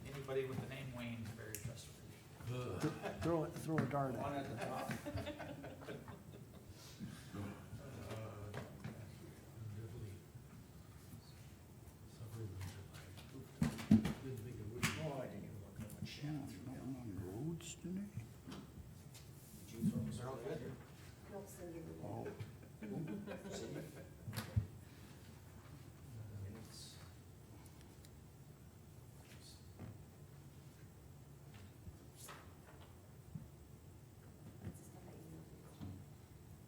Anybody with the name Wayne is very trustworthy. Throw a dart One at at the top. Oh, I didn't even look at what Shannon threw down. roads today? Did you throw, was there all good? Oh, City? Minutes.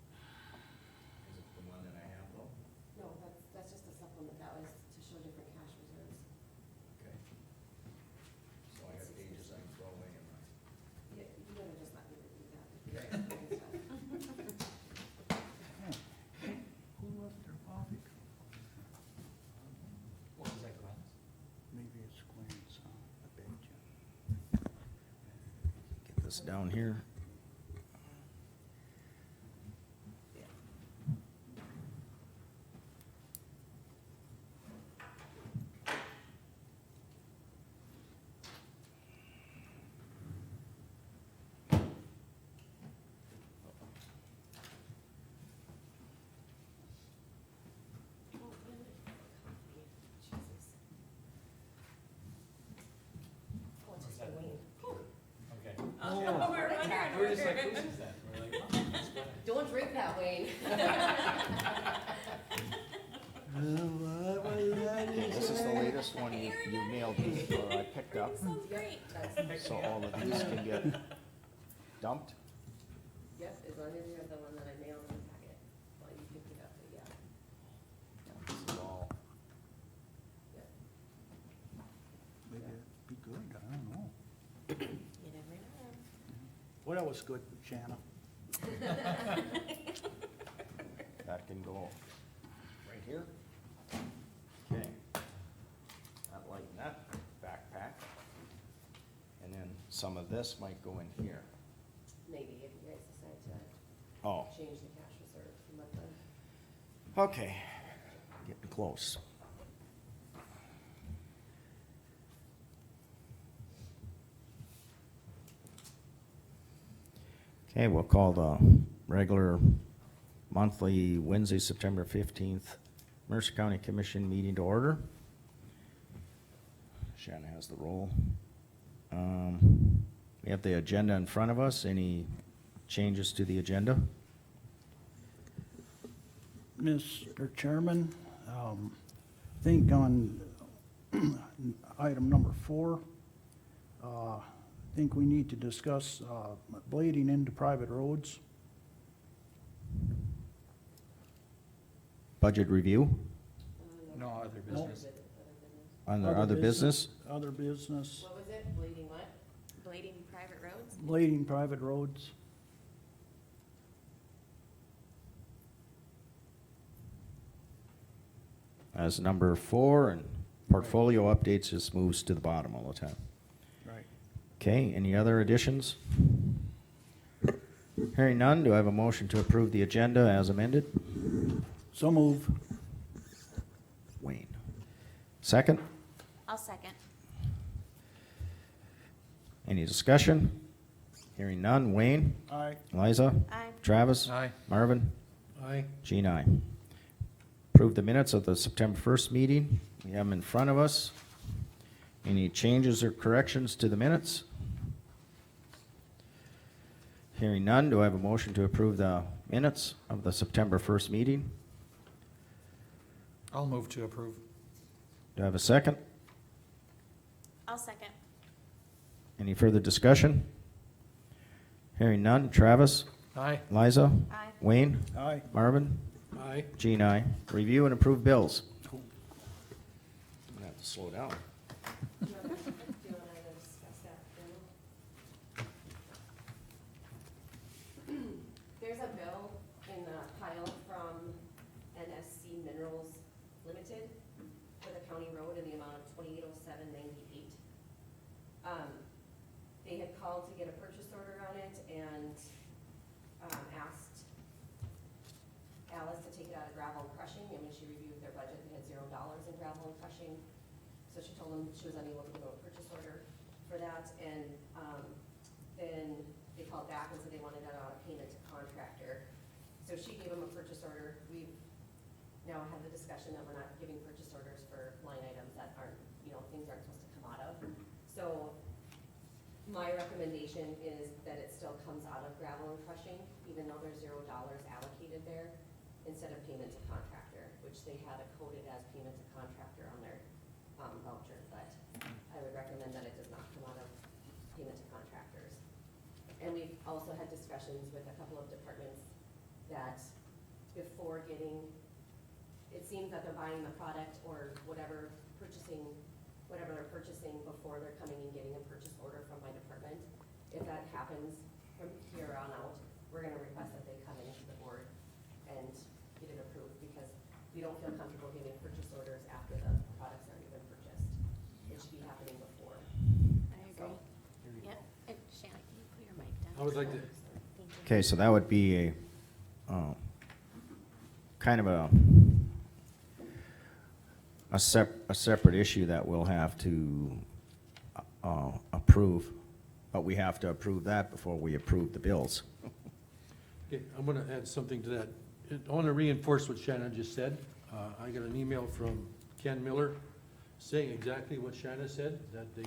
Is it the one that I have though? No, that's just a supplement, that was to show different cash reserves. Okay. So I got pages I can throw away in my. Yeah, you better just let me review that. Okay. who left their coffee cup? What was that, Glenn? Maybe it's Glenn's, I bet you. Get this down here. Jesus. Oh, it's just a Wayne. Okay. Oh, We were just like, who's that? We're like, oh, that's Glenn. Don't drink that, Wayne. This is the latest one you mailed me, or I picked up, Sounds great. That's, so all of these can get dumped. yep, as long as you have the one that I mailed in the packet, well, you picked it up, but yeah, This is all, yep. Maybe it'd be good, I don't know. You never know. What else good, Shanna? that can go right here. Okay. Not like that backpack. And then some of this might go in here. Maybe if you guys decide to Oh, change the cash reserves and let them. okay. Getting close. Okay, we'll call the regular monthly Wednesday, September 15th, Mercer County Commission meeting to order. Shannon has the roll. We have the agenda in front of us. Any changes to the agenda? Mr. Chairman, I think on item number 4, I think we need to discuss blading into private roads. Budget review No other No. business. on the other business? Other business, What was it, bleeding what? Blading private roads? blading private roads. As number 4, and portfolio updates just moves to the bottom all the time. Right. Okay, any other additions? Hearing none, do I have a motion to approve the agenda as amended? So move. Wayne. Second? I'll second. Any discussion? Hearing none, Wayne? Aye. Liza? Aye. Travis? Aye. Marvin? Aye. Gene, aye. Approve the minutes of the September 1st meeting. We have them in front of us. Any changes or corrections to the minutes? Hearing none, do I have a motion to approve the minutes of the September 1st meeting? I'll move to approve. Do I have a second? I'll second. Any further discussion? Hearing none, Travis? Aye. Liza? Aye. Wayne? Aye. Marvin? Aye. Gene, aye. Review and approve bills. I'm gonna have to slow down. Do you and I to discuss that, Bill? There's a bill in the pile from NSC Minerals Limited for the county road in the amount of $2807.98. They had called to get a purchase order on it and asked gravel and crushing. I mean, she reviewed their budget, they had $0 in gravel and crushing. So she told them she was unable to give them a purchase order for that, and, then they called back and said they wanted it on a payment to contractor. So she gave them a purchase order. We've now had the discussion that we're not giving purchase orders for line items that aren't, things aren't supposed to come out of. So my recommendation is that it still comes out of gravel and crushing, even though there's $0 allocated there, instead of payment to contractor, which they had it coded as payment to contractor on their voucher, but I would recommend that it does not come out of payment to contractors. And we've also had discussions with a couple of departments that before getting, it seems that they're buying the product or whatever they're purchasing before they're coming and getting a purchase order from my department. If that happens from here on out, we're gonna request that they come into the board and get it approved, because we don't feel comfortable giving purchase orders after the product's already been purchased. It should be happening before. I agree. Yep. Shannon, can you put your mic down? I would like to, Thank you. Okay, so that would be kind of a separate issue that we'll have to approve, but we have to approve that before we approve the bills. okay, I'm gonna add something to that. I wanna reinforce what Shannon just said. I got an email from Ken Miller saying exactly what Shannon said, that they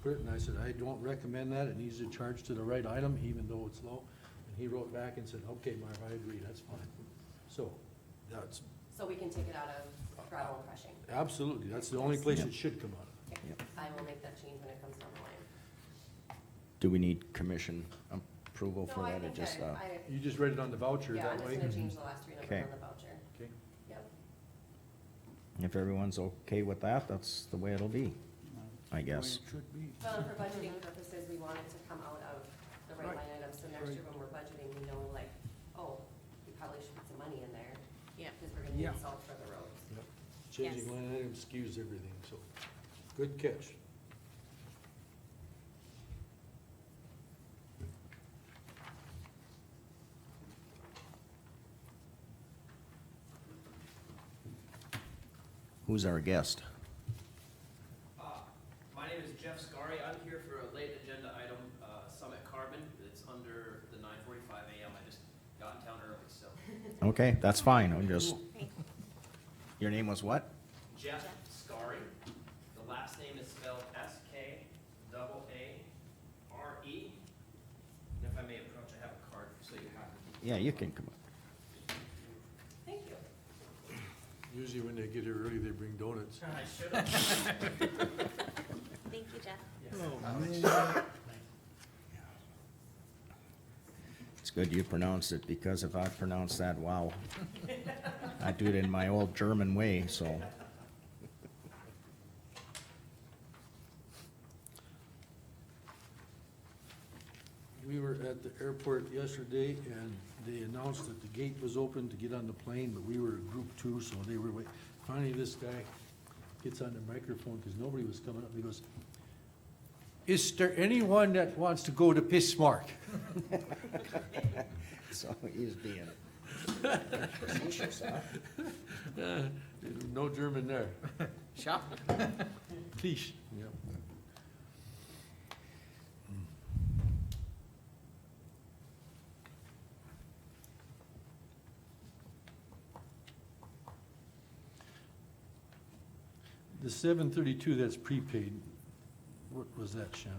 put it, and I said, I don't recommend that, it needs to charge to the right item, even though it's low. And he wrote back and said, okay, Marv, I agree, that's fine. So, that's, So we can take it out of gravel and crushing. absolutely, that's the only place it should come out of. Okay. Yep. I will make that change when it comes down the line. Do we need commission approval for No, I that, or think just, that, I, You just read it on the voucher yeah, I'm that just way? gonna change the last three numbers Okay. on the voucher. Okay, Yep. if everyone's okay with that, that's the way it'll be, I guess. Should be. Well, for budgeting purposes, we want it to come out of the right Right. line items, so next Right. year when we're budgeting, we know like, oh, we probably should put some money in there, Yep. because we're gonna Yeah. need salt for the roads. Yep. Changing Yes. line item skews everything, so, good catch. Who's our guest? My name is Jeff Scari. I'm here for a late agenda item, Summit Carbon. It's under the 9:45 a.m. I just got in town early, so. Okay, that's fine, I'm just, your name was what? Jeff Scari. The last name is spelled S-K-A-A-R-E. And if I may approach, I have a card, so you have it. Yeah, you can come up. Thank you. Usually when they get here early, they bring donuts. I should have. Thank you, Jeff. It's good you pronounced it, because if I pronounce that, wow. I do it in my old German way, so. We were at the airport yesterday, and they announced that the gate was open to get on the plane, but we were group 2, so they were waiting. Finally, this guy gets on the microphone, because nobody was coming up, he goes, "Is there anyone that wants to go to Bismarck?" So he's being facetious, huh? No German there. Shop. Please. Yep. The 732 that's prepaid, what was that, Shanna?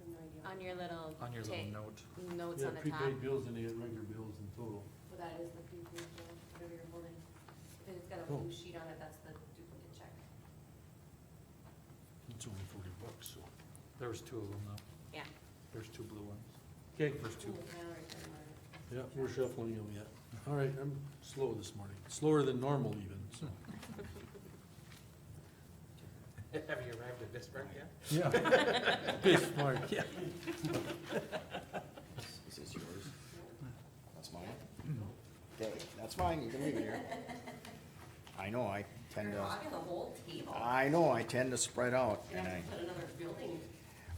No idea. On your little. On your little note. Notes Yeah, on the top. prepaid bills and they had regular bills in total. Well, that is the prepaid bill, whatever you're holding. If it's got a Oh. blue sheet on it, that's the duplicate check. It's only $40, so. There was two of them though. Yeah. There's two blue ones. Okay, There's two. Ooh, yeah, right there, Mark. yeah, we're shuffling them yet. All right, I'm slow this morning, slower than normal even, so. Have you arrived at Bismarck yet? Yeah. Bismarck, yeah. Is this yours? That's mine? Okay, that's fine, you can leave it here. I know, I tend You're to, hogging the whole table. I know, I tend to spread out, You and have I, to put another building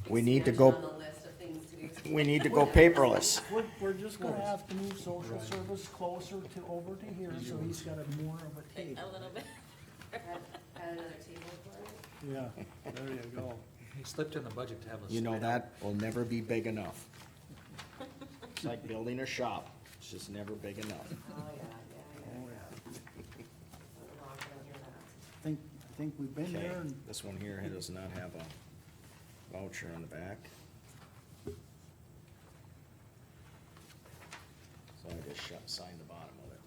we need to expansion go, on the list of things to do. We need to go paperless. We're just gonna have to move social Right. service closer to, over to here, so he's got a more of a table. A little bit. Add another table for it. Yeah, there you go. He slipped in the budget to have a. You know, slide that will never be big enough. It's like building a shop, it's just never big enough. Oh, yeah. Oh, yeah. We're not gonna hear that. I think we've been Okay, there and this one here does not have a voucher on the back. So I just signed the bottom of it.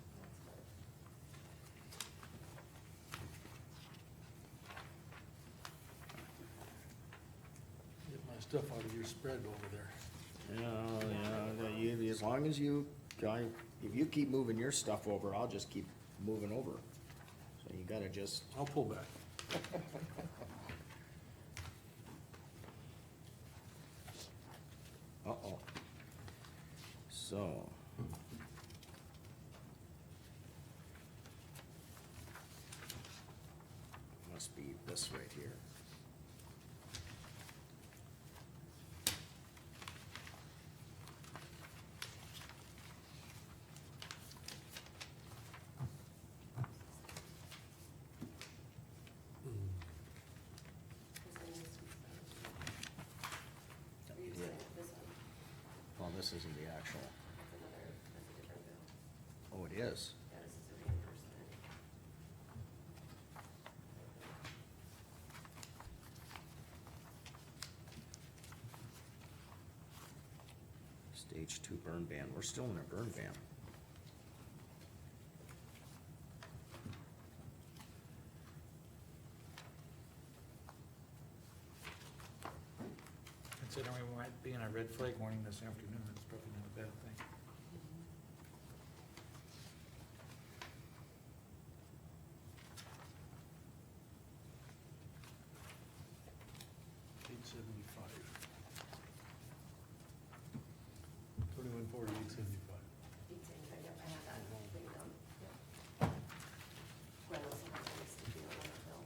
Get my stuff out of your spread over there. As long as you, if you keep moving your stuff over, I'll just keep moving over. So you gotta just, I'll pull back. uh-oh. So. Must be this right here. You Yeah. said this one, Well, this isn't the actual, that's a different bill. oh, it is. Yeah, this is a reimbursement. Stage 2 burn ban, we're still in a burn ban. Considering we might be in a red flag warning this afternoon, it's probably not a bad thing. $875. 2140, $875. Beats anything, yep, I have that written down. Yep. Gwen also has a list if you want that bill.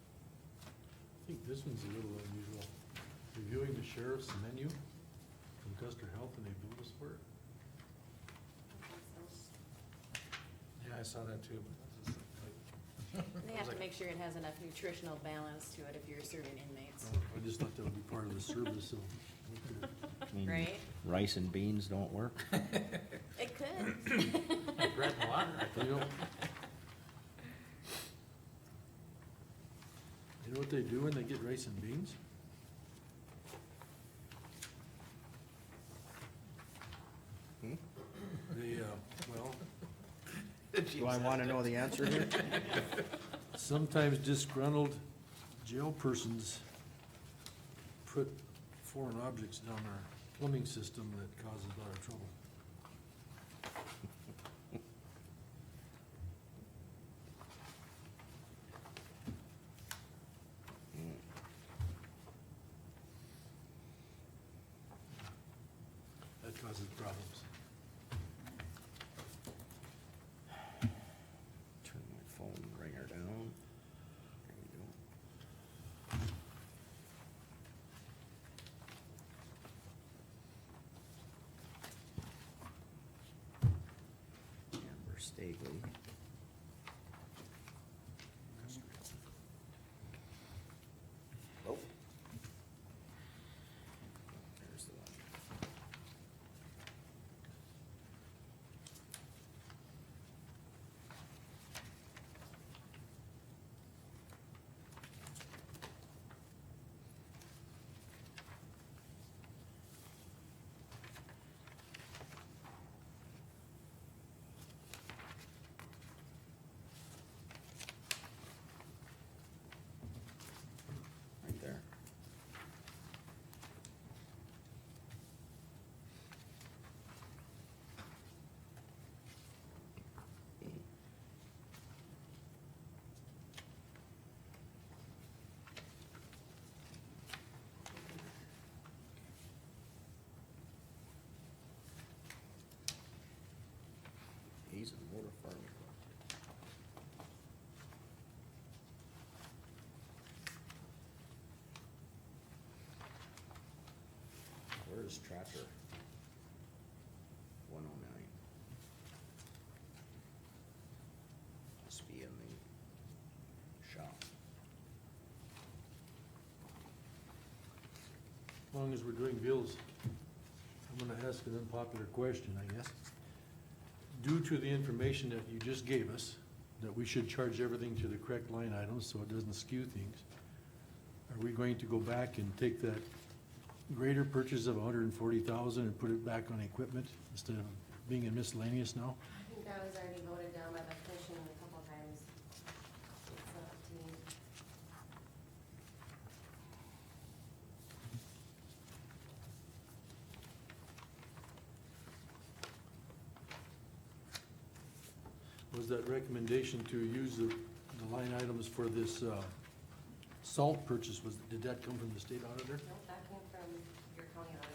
I think this one's a little unusual. Reviewing the sheriff's menu from Custer Health, and they billed us for it. Yeah, I saw that too, but that's just like. They have to make sure it has enough nutritional balance to it if you're serving inmates, I just thought that would be part of the service, so. we could- I mean, right? Rice and beans don't work. It could. Bread and water, I You know you know what they do when they get rice and beans? Hmm? They, well, Do I wanna know the answer here? sometimes disgruntled jail persons put foreign objects down our plumbing system that causes a lot of trouble. That causes problems. Turn my phone ringer down. There we go. Amber Stagley. Oh. There's the one. this tractor? 109. Must be in the shop. As long as we're doing bills, I'm gonna ask an unpopular question, I guess. Due to the information that you just gave us, that we should charge everything to the correct line items so it doesn't skew things, are we going to go back and take that greater purchase of $140,000 and put it back on equipment instead of being in miscellaneous now? I think that was already voted down by the commission a couple times. It's not up to me. Was that recommendation to use the line items for this salt purchase, did that come from the state auditor? No, that came from your county auditor.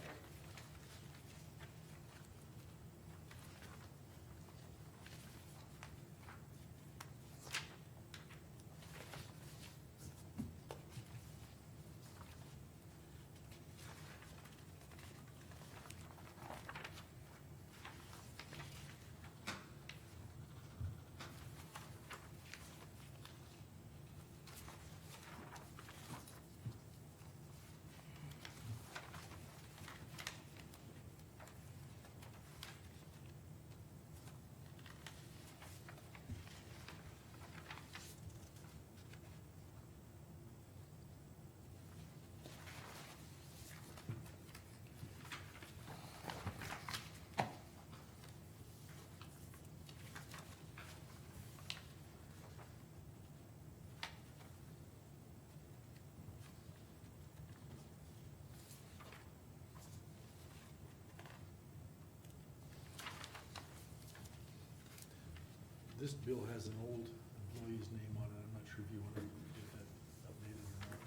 This bill has an old employee's name on it, I'm not sure if you want to get that updated or not.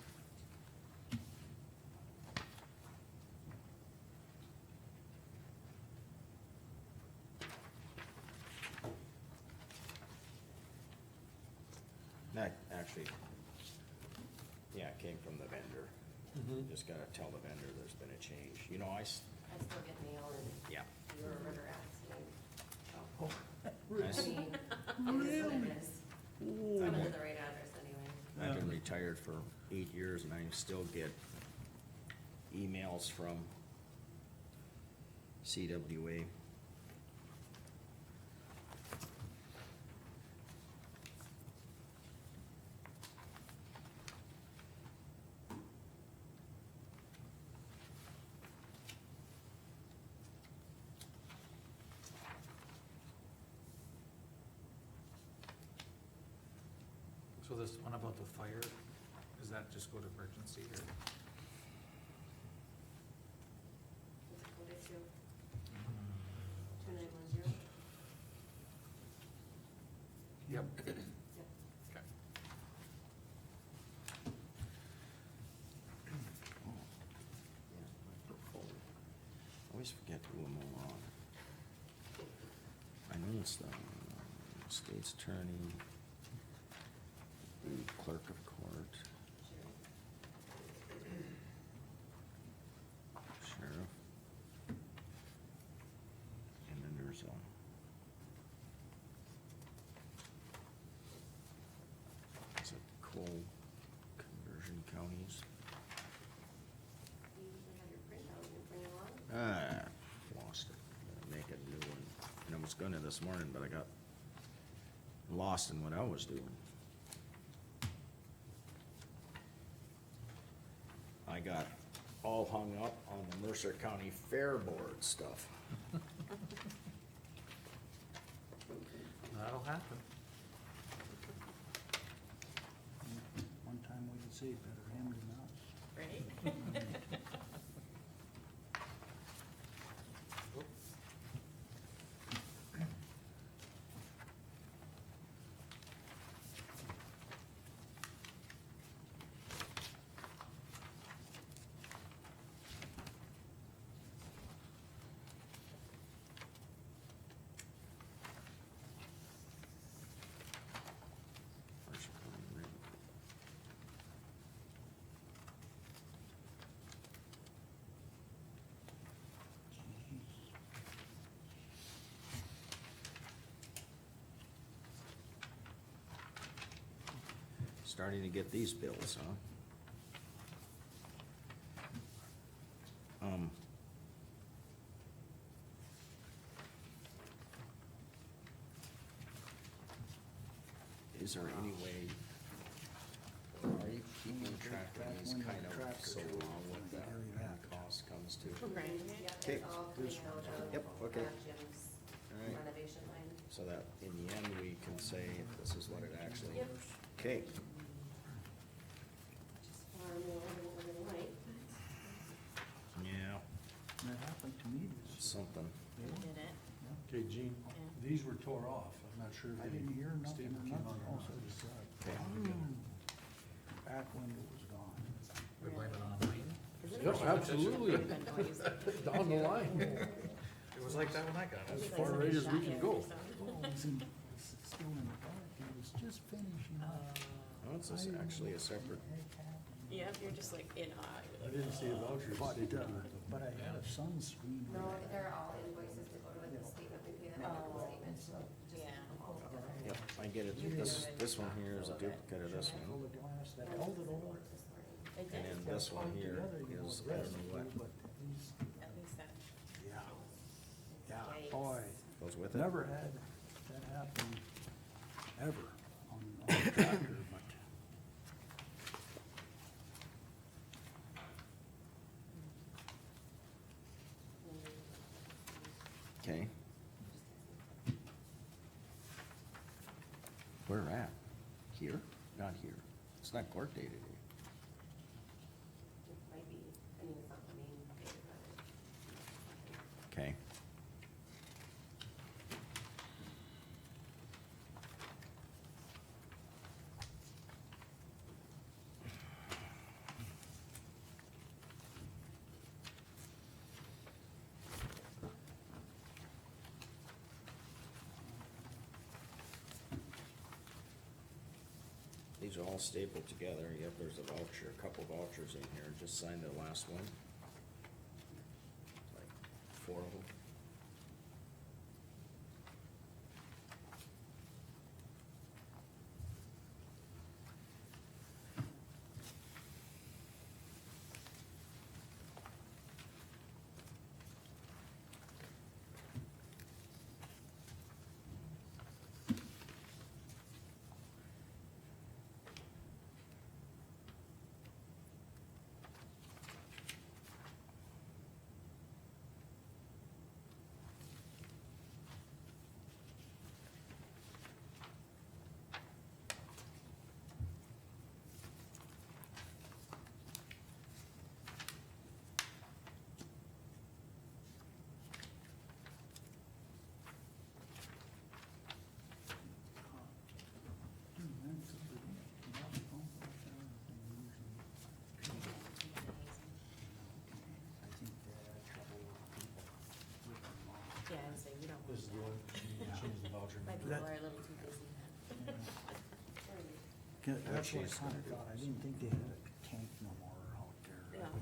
That actually, yeah, it came from the vendor. Just gotta tell the vendor there's been a change. You know, I still get mail and yeah. you're a river asking. Oh, I I s- mean, it is what it is. It's coming to the right address anyway. I've been retired for 8 years and I still get emails from CWA. So this one about the fire, does that just go to emergency or? What's it coded to? 2910? Yep. Yep. Okay. Always forget who I'm on. I know it's the state's attorney, the clerk of court, sheriff. And then there's is it coal conversion counties? You usually have your printout, you can bring it along. Lost it. Gotta make a new one. And I was gonna this morning, but I got lost in what I was doing. I got all hung up on the Mercer County Fair Board stuff. That'll happen. One time we could say better him than us. Right? Mercer County Railroad. starting to get these bills, huh? Is there any way, are you keeping track of these kind of so long what the cost comes to? Right. Yep, Okay. it's all coming out of Yep, okay. Jim's Alright, renovation line. so that in the end, we can say this is what it actually. Yep. Okay, Just far more than what we're gonna like. yeah, That happened to me this. something. Did it? Okay, Gene, Yeah. these were tore off, I'm not sure if I they didn't hear nothing staple or came nothing, on or also not. just, Okay. back window was gone. We blame it on Wayne. Yep, absolutely, Been noisy. down the line, It was like that when I got as it. Like far somebody right as we shot can you go. or something. Oh, it was in, was still in the dark, it was just finishing up. Oh, this is actually a separate, Yep, you're just like in awe. I didn't see a voucher But, stapled to it. but I had a sunscreen. No, they're all invoices to go to the statement, we pay that out of the statement, so just Yeah. them all together. yep, I get it, this one here is a duplicate of this All one, the glass that held it over. This morning. It and did, then this one here is, I don't know what, at least that. Yeah, yeah, Yikes. boy, goes with it. never had that happen ever on a tractor, but. Okay. Where at? Here? Not here. It's not court dated. It might be, I mean, it's not the main date, but Okay. These are all stapled together. Yep, there's a voucher, a couple vouchers in here. Just sign the last one. Like 4 of them. Yeah, I would say we don't This is the want one, you can change the voucher that. My number. people are a little too busy. That's what I she's kinda gonna do thought, I this. didn't think they had a tank no more out there. Yeah.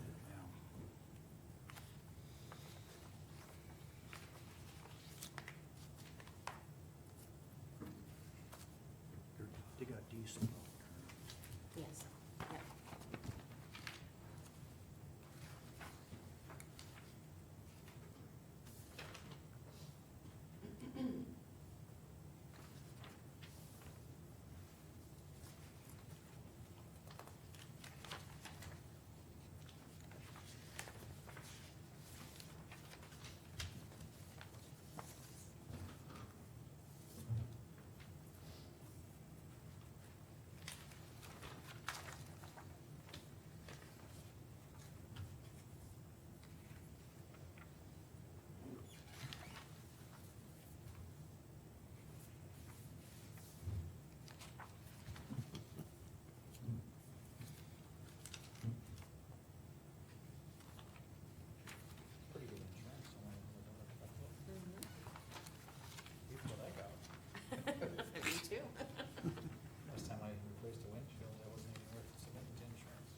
They got decent out there. Yes, yep. Pretty good insurance, so I Mhm. Here's what I got. Me too. Last time I replaced a windshield, that wasn't even worth submitting to insurance.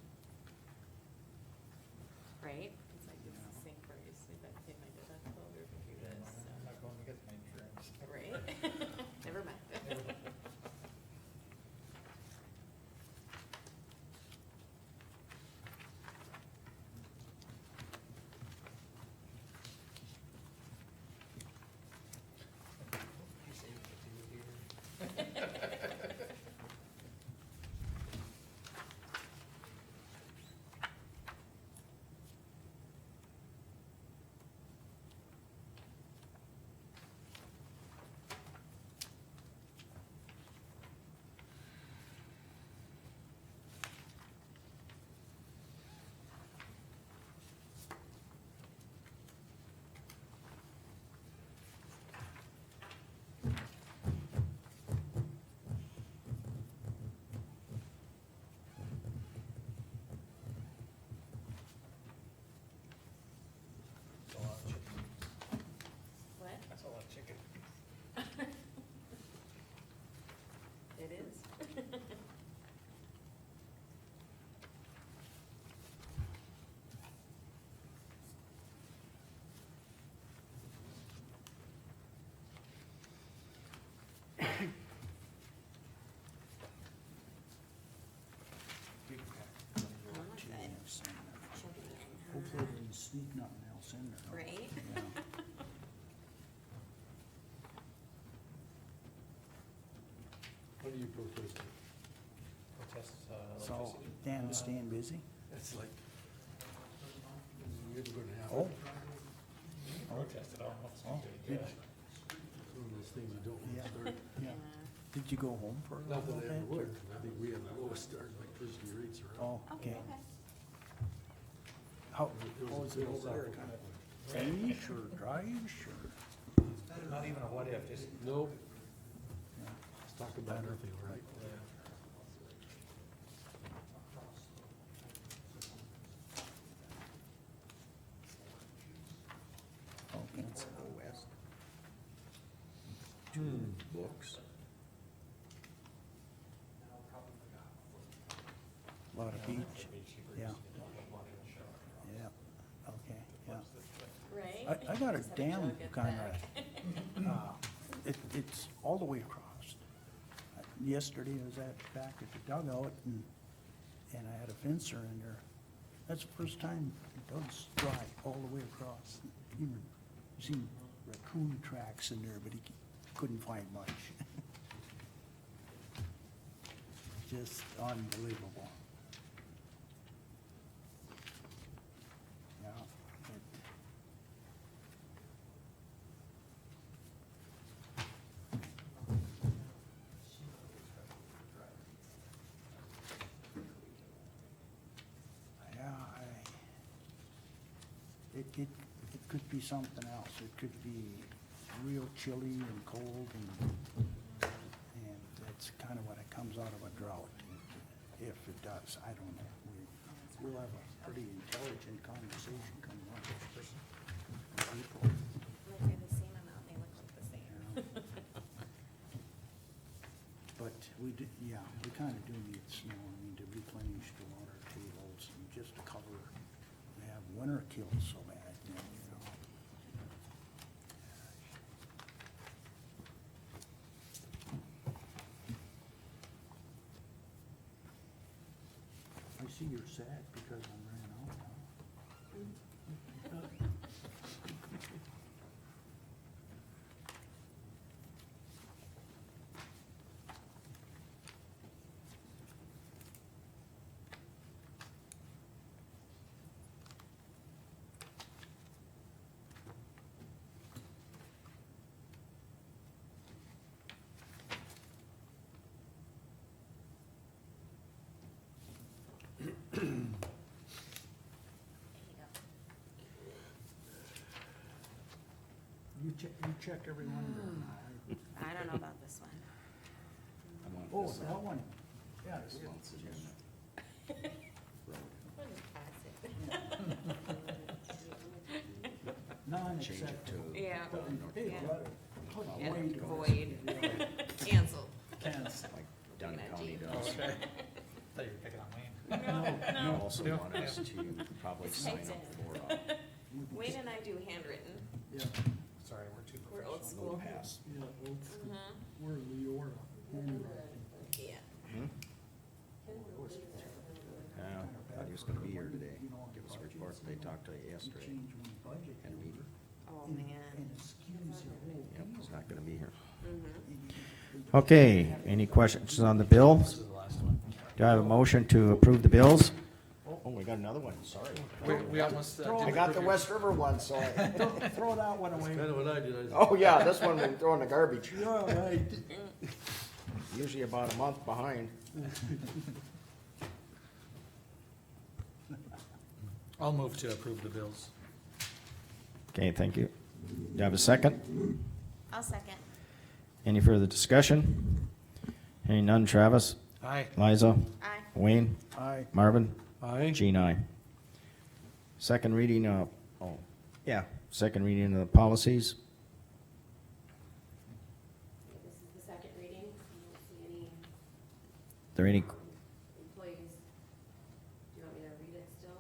Right? It's like, it's the same price, if I pay my deductible or if you Yeah, this, I'm not going to get my insurance. Right? Never mind. Never mind. sneak nothing else in there. Right? Yeah. What are you protesting? Protest, So, electricity. Dan is staying busy? It's like, you're gonna have Oh. Protest it almost. Oh, Yeah. some of those things you don't want Yeah. to start. Yeah. Did you go home for a Not little that I ever bit? would, 'cause I think we have the lowest starting electricity rates around. Oh, okay. Okay. How, It was how is a it real over there, soft kind of one. grayish or dryish or? Not even a what if, just. Nope, Yeah. let's talk about nothing, right? Okay, let's go west. Books. Lot of beach, yeah. Yeah, okay, yeah. Right? I got a Just have a dam jug at kinda, back. it's all the way across. Yesterday I was back at the dugout and I had a fencer in there. That's the first time it does dry all the way across. Even seen raccoon tracks in there, but he couldn't find much. Just unbelievable. Yeah. Yeah, it could be something else. It could be real chilly and cold and that's kind of when it comes out of a drought. If it does, I don't know. We'll have a pretty intelligent conversation coming up. April. Look at the same amount, they look like the same. Yeah. But we do, yeah, we kind of do need snow, I mean, to replenish the water tables and just to cover, we have winter kills so bad, you know. I see you're sad because I ran out now. You check every one of them. I don't know about this one. I want Oh, this that on one, yeah. this month's agenda. What is that? Change it to. Yeah. Hey, Yeah. brother, how Yeah, void void. was- Canceled. Cancel. Like Dunn Looking at County Jane. does. Okay. Thought you were picking on Wayne. You No, also Yeah. want us to probably It's sign typed up for, Wayne and I do handwritten. Yeah, Sorry, we're too We're old professional. school. pass. yeah, old school. Mhm. We're Leora. Yeah. Yeah, thought he was gonna be here today. Give us a report. They talked to you yesterday. Change one budget. Had a meeting. Oh, and- man. And excuse your whole Yep, he's not gonna be here. Mhm. Okay, any questions on the bills? This is the last one. Do I have a motion to approve the bills? Oh, we got another one, sorry. We almost, Throw- I did got the West River one, so I, Throw that one away. Kind of what I did, oh yeah, this one we throw in the garbage. Yeah, right. Usually about a month behind. I'll move to approve the bills. Okay, thank you. Do you have a second? I'll second. Any further discussion? Hearing none, Travis, Aye. Liza, Aye. Wayne, Aye. Marvin, Aye. Jean, aye. Second reading of, second reading of the policies. This is the second reading. You don't see any There any, employees. Do you want me to read it still?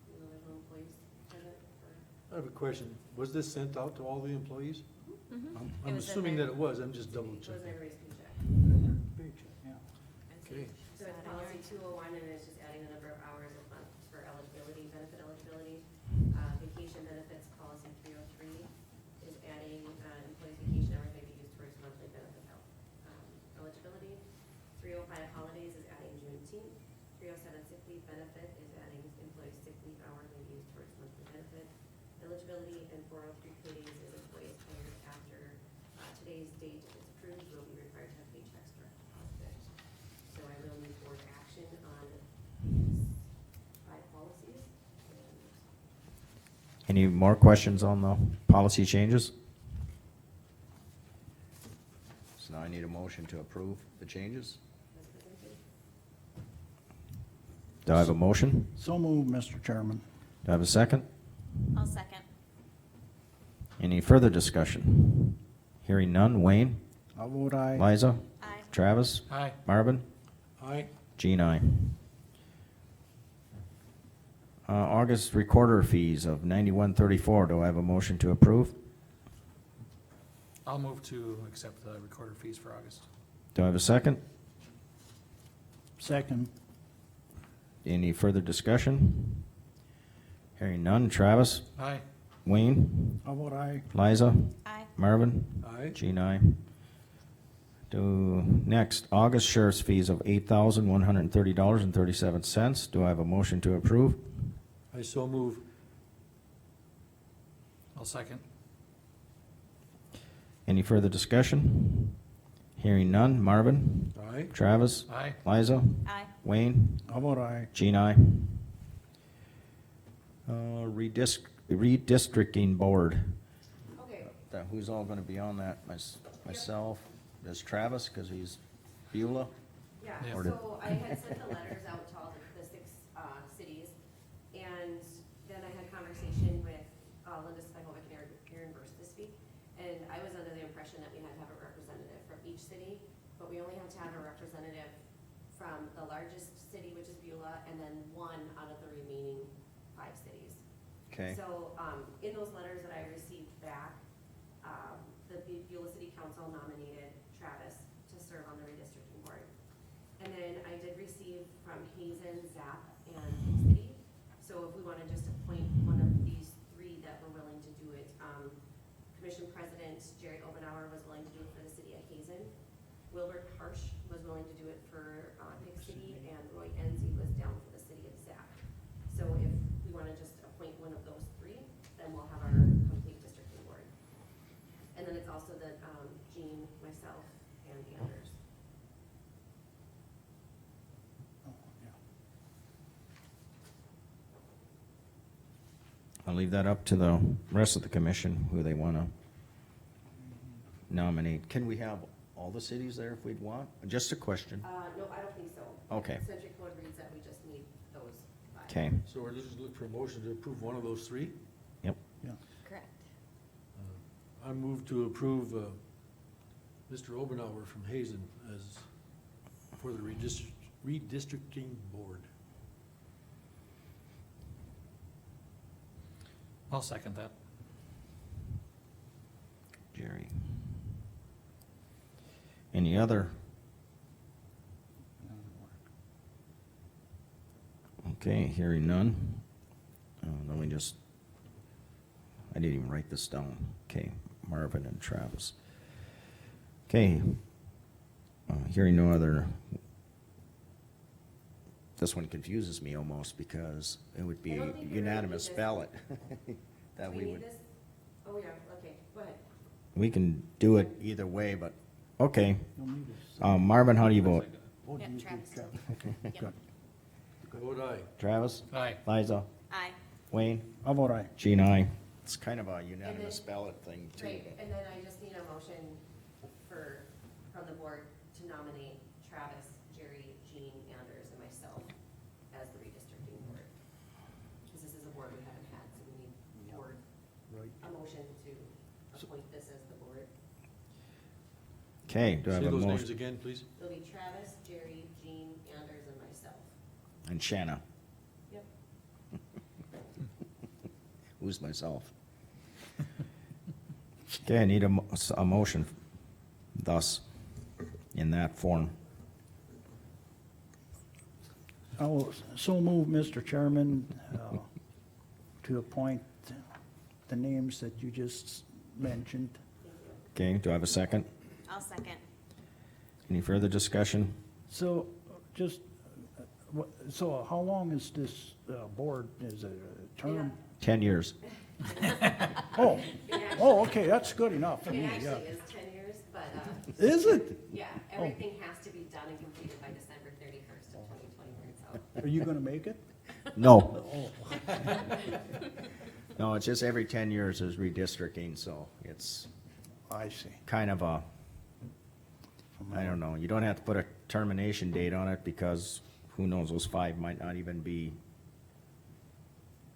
Even though there's no employees present or? I have a question. Was this sent out to all the employees? Mhm. I'm It I'm was in assuming there. that it was, I'm just double It was checking. everybody's paycheck. Paycheck, yeah. Okay. So it's policy 201, and it's just adding the number of hours a month for eligibility, benefit eligibility. eligibility and 403 pay days as employees hired after today's date. If it's approved, will be required to have paychecks for it. So I will need board action on these 5 policies. And Any more questions on the policy changes? So now I need a motion to approve the changes. as presented. Do I have a motion? So move, Mr. Chairman. Do I have a second? I'll second. Any further discussion? Hearing none. Wayne? I'll vote aye. Liza? Aye. Travis? Aye. Marvin? Aye. Jean, aye. August recorder fees of $91.34. Do I have a motion to approve? I'll move to accept the recorder fees for August. Do I have a second? Second. Any further discussion? Hearing none. Travis? Aye. Wayne? I'll vote aye. Liza? Aye. Marvin? Aye. Jean, aye. Next, August sheriff's fees of $8,130.37. Do I have a motion to approve? I so move. I'll second. Any further discussion? Hearing none. Marvin? Aye. Travis? Aye. Liza? Aye. Wayne? I'll vote aye. Jean, aye. Redistricting board. Okay, Who's all gonna be on that? Myself, there's Travis, cause he's Beulah. yeah, Yeah. Or did- so I had sent the letters out to all the 6 cities, and then I had conversation with Linda Spielhoek and Aaron Burst this week, and I was under the impression that we had to have a representative from each city, but we only have to have a representative from the largest city, which is Beulah, and then 1 out of the remaining 5 cities. Okay, So, in those letters that I received back, the Beulah City Council nominated Travis to serve on the redistricting board. And then I did receive from Hazen, Zap, and Big City. So if we wanna just appoint one of these 3 that were willing to do it, Commission President Jerry Obenauer was willing to do it for the city of Hazen. Wilbert Harsh was willing to do it for, Big City, and Roy Enzi was down for the city of Zap. So if we wanna just appoint one of those 3, then we'll have our complete districting board. And then it's also the, Jean, myself, and Anders. Oh, yeah. I'll leave that up to the rest of the commission, who they wanna nominate. Can we have all the cities there if we'd want? Just a question. No, I don't think so. Okay. Century Code reads that we just need those 5. Okay, So we're just looking for a motion to approve one of those 3? yep. Correct. I move to approve Mr. Obenauer from Hazen as for the redistricting board. I'll second that. Jerry. Any other? Okay, hearing none. Let me just, I didn't even write this down. Okay, Marvin and Travis. Okay. Hearing no other. This one confuses me almost because it would be I a don't think we really unanimous need this. ballot. That Do we we would, need this? Oh, yeah, okay, go ahead. we can do it either way, but, okay. You'll need a Marvin, how do you vote? Oh, Yeah, you did, Travis. Travis. Okay, Yep. good. Vote aye. Travis? Aye. Liza? Aye. Wayne? I'll vote aye. Jean, aye. It's kind of a unanimous ballot thing too. Right, and then I just need a motion from the board to nominate Travis, Jerry, Jean, Anders, and myself as the redistricting board. Because this is a board we haven't had, so we need board, Right. a motion to appoint this as the board. Okay, do I Say have a those names motion? again, please. It'll be Travis, Jerry, Jean, Anders, and myself. And Shanna. Yep. Who's myself? Okay, I need a motion thus, in that form. I'll so move, Mr. Chairman, to appoint the names that you just mentioned. Thank you. Okay, do I have a second? I'll second. Any further discussion? So, just, so how long is this board, is it a term? 10 years. Oh, It actually- oh, okay, that's good enough for It me, actually yeah. is 10 years, but, Is it? yeah, everything has to be done and completed by December 31st of 2021, so. Are you gonna make it? No, Oh, no, it's just every 10 years is redistricting, so it's I see. kind of a, I don't know, you don't have to put a termination date on it because who knows, those 5 might not even be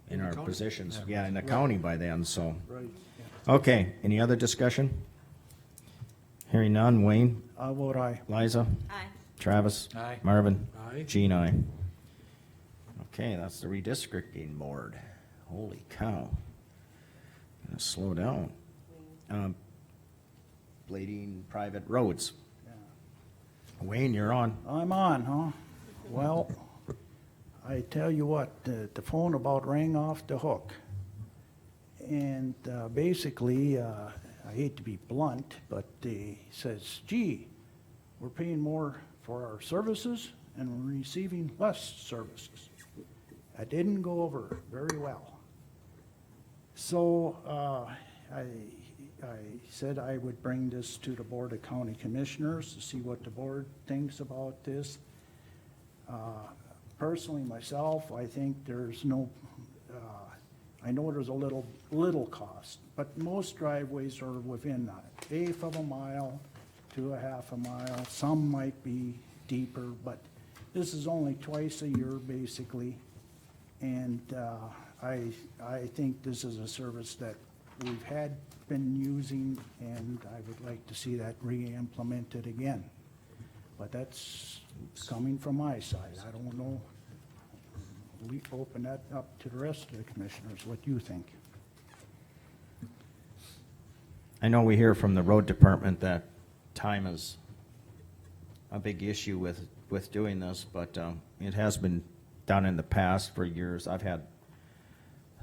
In in the our county? positions, Yeah. yeah, in the county by then, so. Right, yeah. Okay, any other discussion? Hearing none, Wayne, I vote aye. Liza, Aye. Travis, Aye. Marvin, Aye. Jean, aye. Okay, that's the redistricting board. Holy cow. Gonna slow down. Blading private roads. Yeah. Wayne, you're on. I'm on, huh? Well, I tell you what, the phone about rang off the hook. And basically, I hate to be blunt, but he says, gee, we're paying more for our services and we're receiving less services. That didn't go over very well. So I said I would bring this to the Board of County Commissioners to see what the board thinks about this. Personally, myself, I think there's no, I know there's a little cost, but most driveways are within an eighth of a mile to a half a mile. Some might be deeper, but this is only twice a year, basically. And I think this is a service that we've been using, and I would like to see that re-implemented again. But that's coming from my side. I don't know. We open that up to the rest of the commissioners, what you think. I know we hear from the road department that time is a big issue with doing this, but it has been done in the past for years. I've had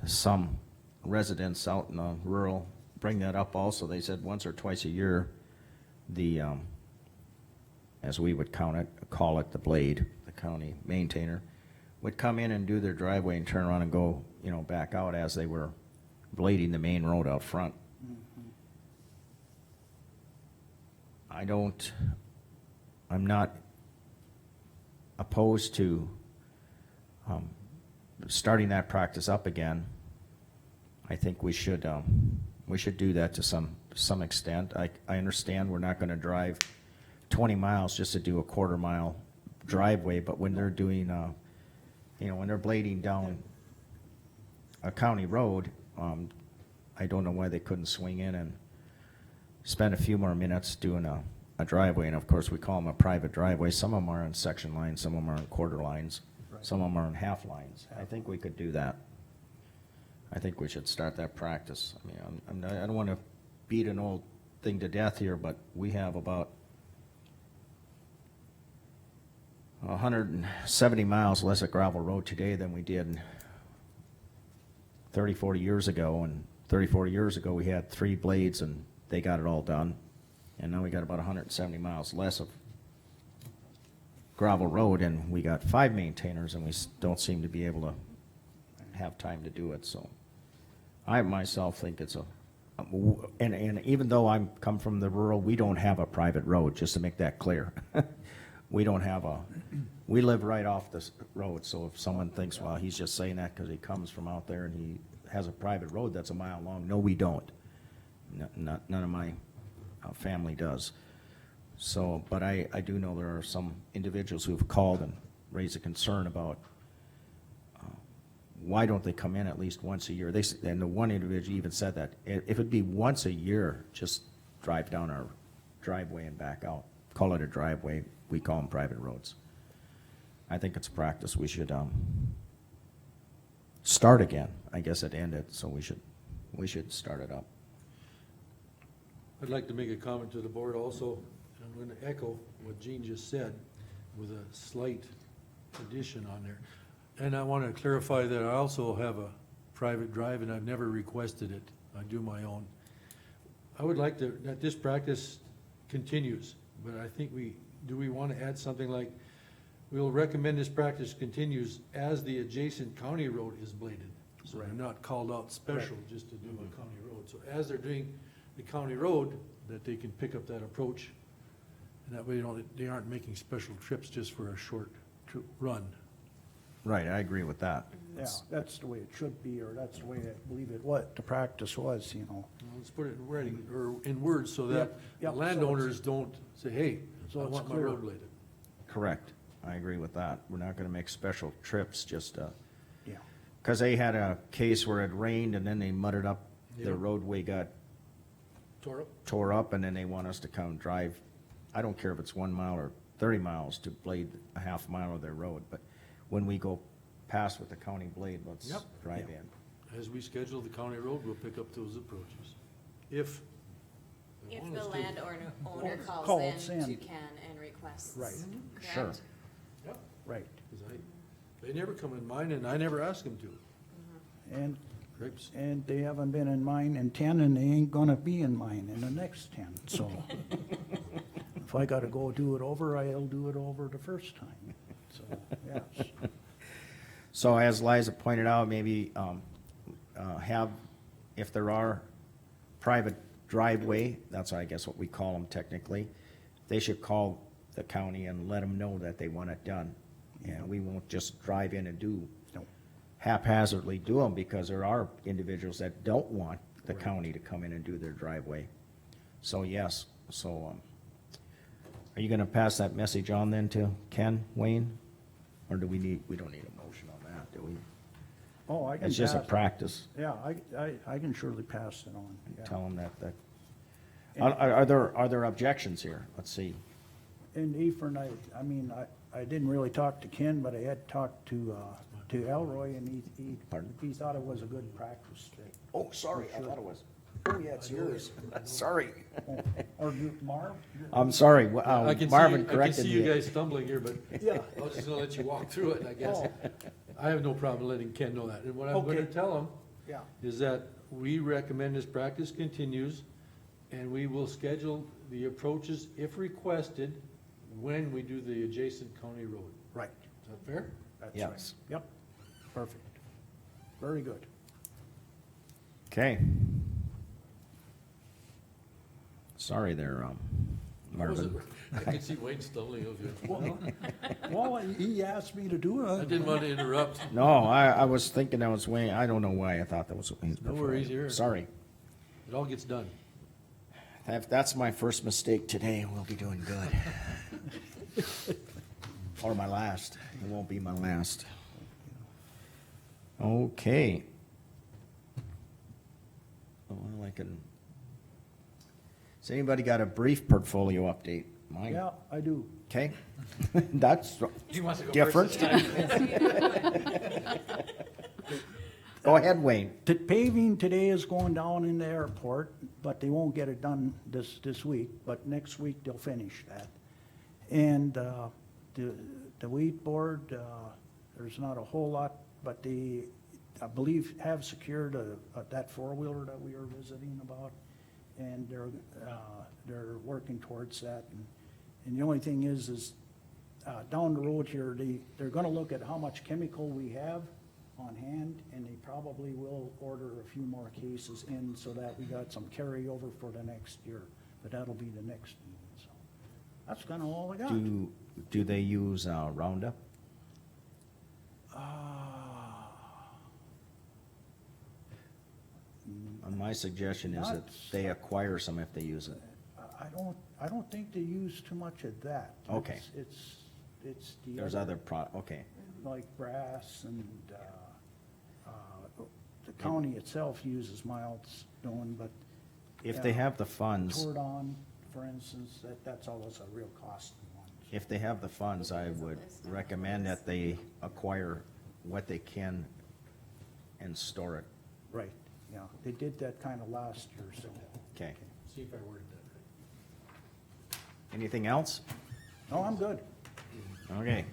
some residents out in the rural bring that up also. They said once or twice a year, the, as we would call it the blade, the county maintainer, would come in and do their driveway and turn around and go, back out as they were blading the main road out front. I'm not opposed to starting that practice up again. I think we should do that to some extent. I understand we're not gonna drive 20 miles just to do a quarter mile driveway, but when they're doing, when they're blading down a county road, I don't know why they couldn't swing in and spend a few more minutes doing a driveway. And of course, we call them a private driveway. Some of them are in section lines, some of them are in quarter lines, some of them are in half lines. I think we could do that. I think we should start that practice. I mean, I don't want to beat an old thing to death here, but we have about 170 miles less of gravel road today than we did 30, 40 years ago. And 30, 40 years ago, we had 3 blades and they got it all done. And now we got about 170 miles less of gravel road, and we got 5 maintainers, and we don't seem to be able to have time to do it. So I myself think it's and even though I'm come from the rural, we don't have a private road, just to make that clear. We don't have we live right off this road, so if someone thinks, well, he's just saying that because he comes from out there and he has a private road that's a mile long, no, we don't. None of my family does. So, but I do know there are some individuals who've called and raised a concern about why don't they come in at least once a year? And the one individual even said that if it'd be once a year, just drive down our driveway and back out. Call it a driveway. We call them private roads. I think it's a practice we should start again. I guess it ended, so we should start it up. I'd like to make a comment to the board also. I'm going to echo what Jean just said with a slight addition on there. And I want to clarify that I also have a private drive and I've never requested it. I do my own. I would like that this practice continues, but I think do we want to add something like, we'll recommend this practice continues as the adjacent county road is bladed. So they're not called out special just to do a county road. So as they're doing the county road, that they can pick up that approach. And that way, they aren't making special trips just for a short run. Right, I agree with that. Yeah, that's the way it should be, or that's the way I believe it, what the practice was, you know. Let's put it in writing, or in words, so that Yep, the yep, so landowners don't say, hey, So I it's want my clear. road bladed. Correct. I agree with that. We're not gonna make special trips just Yeah, cause they had a case where it rained and then they mudded up, the Yeah. roadway got Tore up? tore up and then they want us to come drive, I don't care if it's 1 mile or 30 miles to blade a half mile of their road, but when we go past with the county blade, let's Yep. drive in. As we schedule the county road, we'll pick up those approaches. If. they If want the us to. landowner owner Calls calls in in. to Ken and requests. Right. Sure. correct? Yep, right. 'cause they never come in mine and I never ask them to. And, Grapes. and they haven't been in mine in 10, and they ain't gonna be in mine in the next 10, so. If I gotta go do it over, I'll do it over the first time, so, yes. So as Liza pointed out, maybe, have, if there are private driveway, that's I guess what we call them technically, they should call the county and let them know that they want it done. And we won't just drive in and do, No. haphazardly do them, because there are individuals that don't want the county to come in and do their driveway. So yes, so, are you gonna pass that message on then to Ken, Wayne? Or do we don't need a motion on that, do we? Oh, I can It's just a pass- practice. Yeah, I can surely pass it on, yeah. Tell them that. Are there objections here? Let's see. And Ephraim, I mean, I didn't really talk to Ken, but I had talked to Elroy, and Pardon? he thought it was a good practice. Oh, sorry, I thought it was. Oh, yeah, it's yours. Sorry. Or do Marv? I'm sorry, I can see, Marvin I can corrected see you me. guys stumbling here, but Yeah. I was just gonna let you walk through it, I guess. Oh. I have no problem letting Ken know that. And what I'm gonna Okay. tell him Yeah, is that we recommend this practice continues, and we will schedule the approaches if requested when we do the adjacent county road. right, Is that fair? that's Yes. right. Yep, perfect. Very good. Okay. Sorry there, What was it? Marvin. I can see Wayne stumbling over here. Well, he asked me to do I it. didn't want to interrupt. No, I was thinking that was Wayne. I don't know why I thought that was Wayne's. No before. worries here. Sorry. It all gets done. If that's my first mistake today, we'll be doing good. Or my last. It won't be my last. Okay. Oh, well, I can. Has anybody got a brief portfolio update? Mine? Yeah, I do. Okay. That's He wants to go different. first this time. Go ahead, Wayne. The paving today is going down in the airport, but they won't get it done this week, but next week they'll finish that. And, the weed board, there's not a whole lot, but they, I believe, have secured that four-wheeler that we were visiting about. And they're working towards that. And the only thing is down the road here, they're gonna look at how much chemical we have on hand, and they probably will order a few more cases in so that we got some carryover for the next year. But that'll be the next meeting, so. That's kinda all I got. Do they use Roundup? My suggestion is that Not- they acquire some if they use it. I don't think they use too much of that. Okay. It's the There's other okay. like brass and, the county itself uses mild stone, but. If they have the funds, Tordon, for instance, that's always a real costly one. if they have the funds, I would recommend that they acquire what they can and store it. Right, yeah, they did that kinda last year, so. Okay. See if I worded that right. Anything else? No, I'm good, Okay.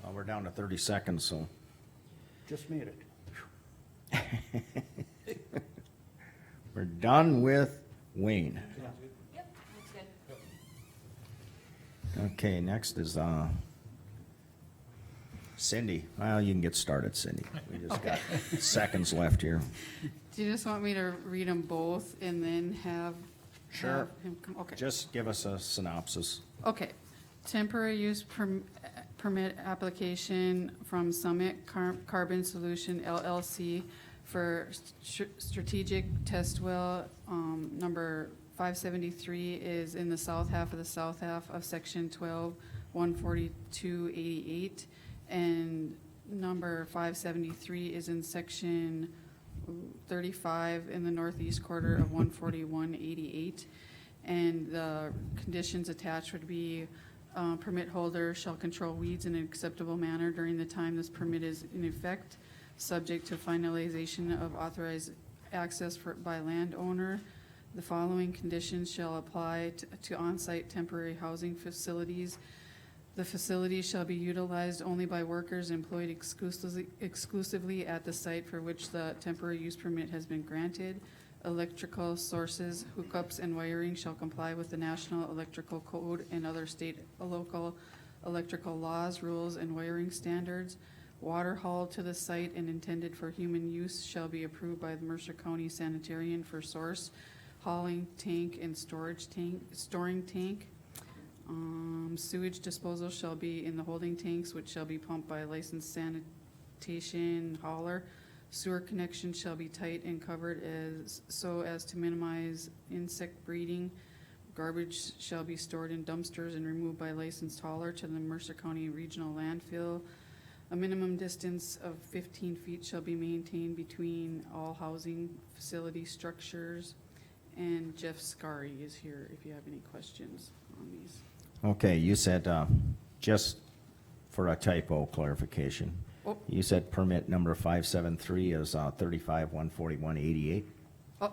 Well, we're down to 30 seconds, so. just made it. We're done with Wayne. Yep, looks good. Okay, next is Cindy. Well, you can get started, Cindy. We just got seconds left here. Do you just want me to read them both and then have? Sure. have him come? Okay. Just give us a synopsis. Okay. Temporary use permit application from Summit Carbon Solution LLC for strategic test well, number 573 is in the south half of section 12-14288. And number 573 is in section 35 in the northeast quarter of 14188. And the conditions attached would be permit holder shall control weeds in an acceptable manner during the time this permit is in effect, subject to finalization of authorized access by landowner. The following conditions shall apply to on-site temporary housing facilities. The facility shall be utilized only by workers employed exclusively at the site for which the temporary use permit has been granted. Electrical sources, hookups, and wiring shall comply with the National Electrical Code and other state local electrical laws, rules, and wiring standards. Water hauled to the site and intended for human use shall be approved by the Mercer County Sanitarian for source, hauling tank, and storing tank. Sewage disposal shall be in the holding tanks, which shall be pumped by a licensed sanitation hauler. Sewer connection shall be tight and covered so as to minimize insect breeding. Garbage shall be stored in dumpsters and removed by licensed hauler to the Mercer County Regional Landfill. A minimum distance of 15 feet shall be maintained between all housing facility structures. And Jeff Scarry is here if you have any questions on these. Okay, you said, just for a typo clarification, Oh. you said permit number 573 is 35-141-88? Oh,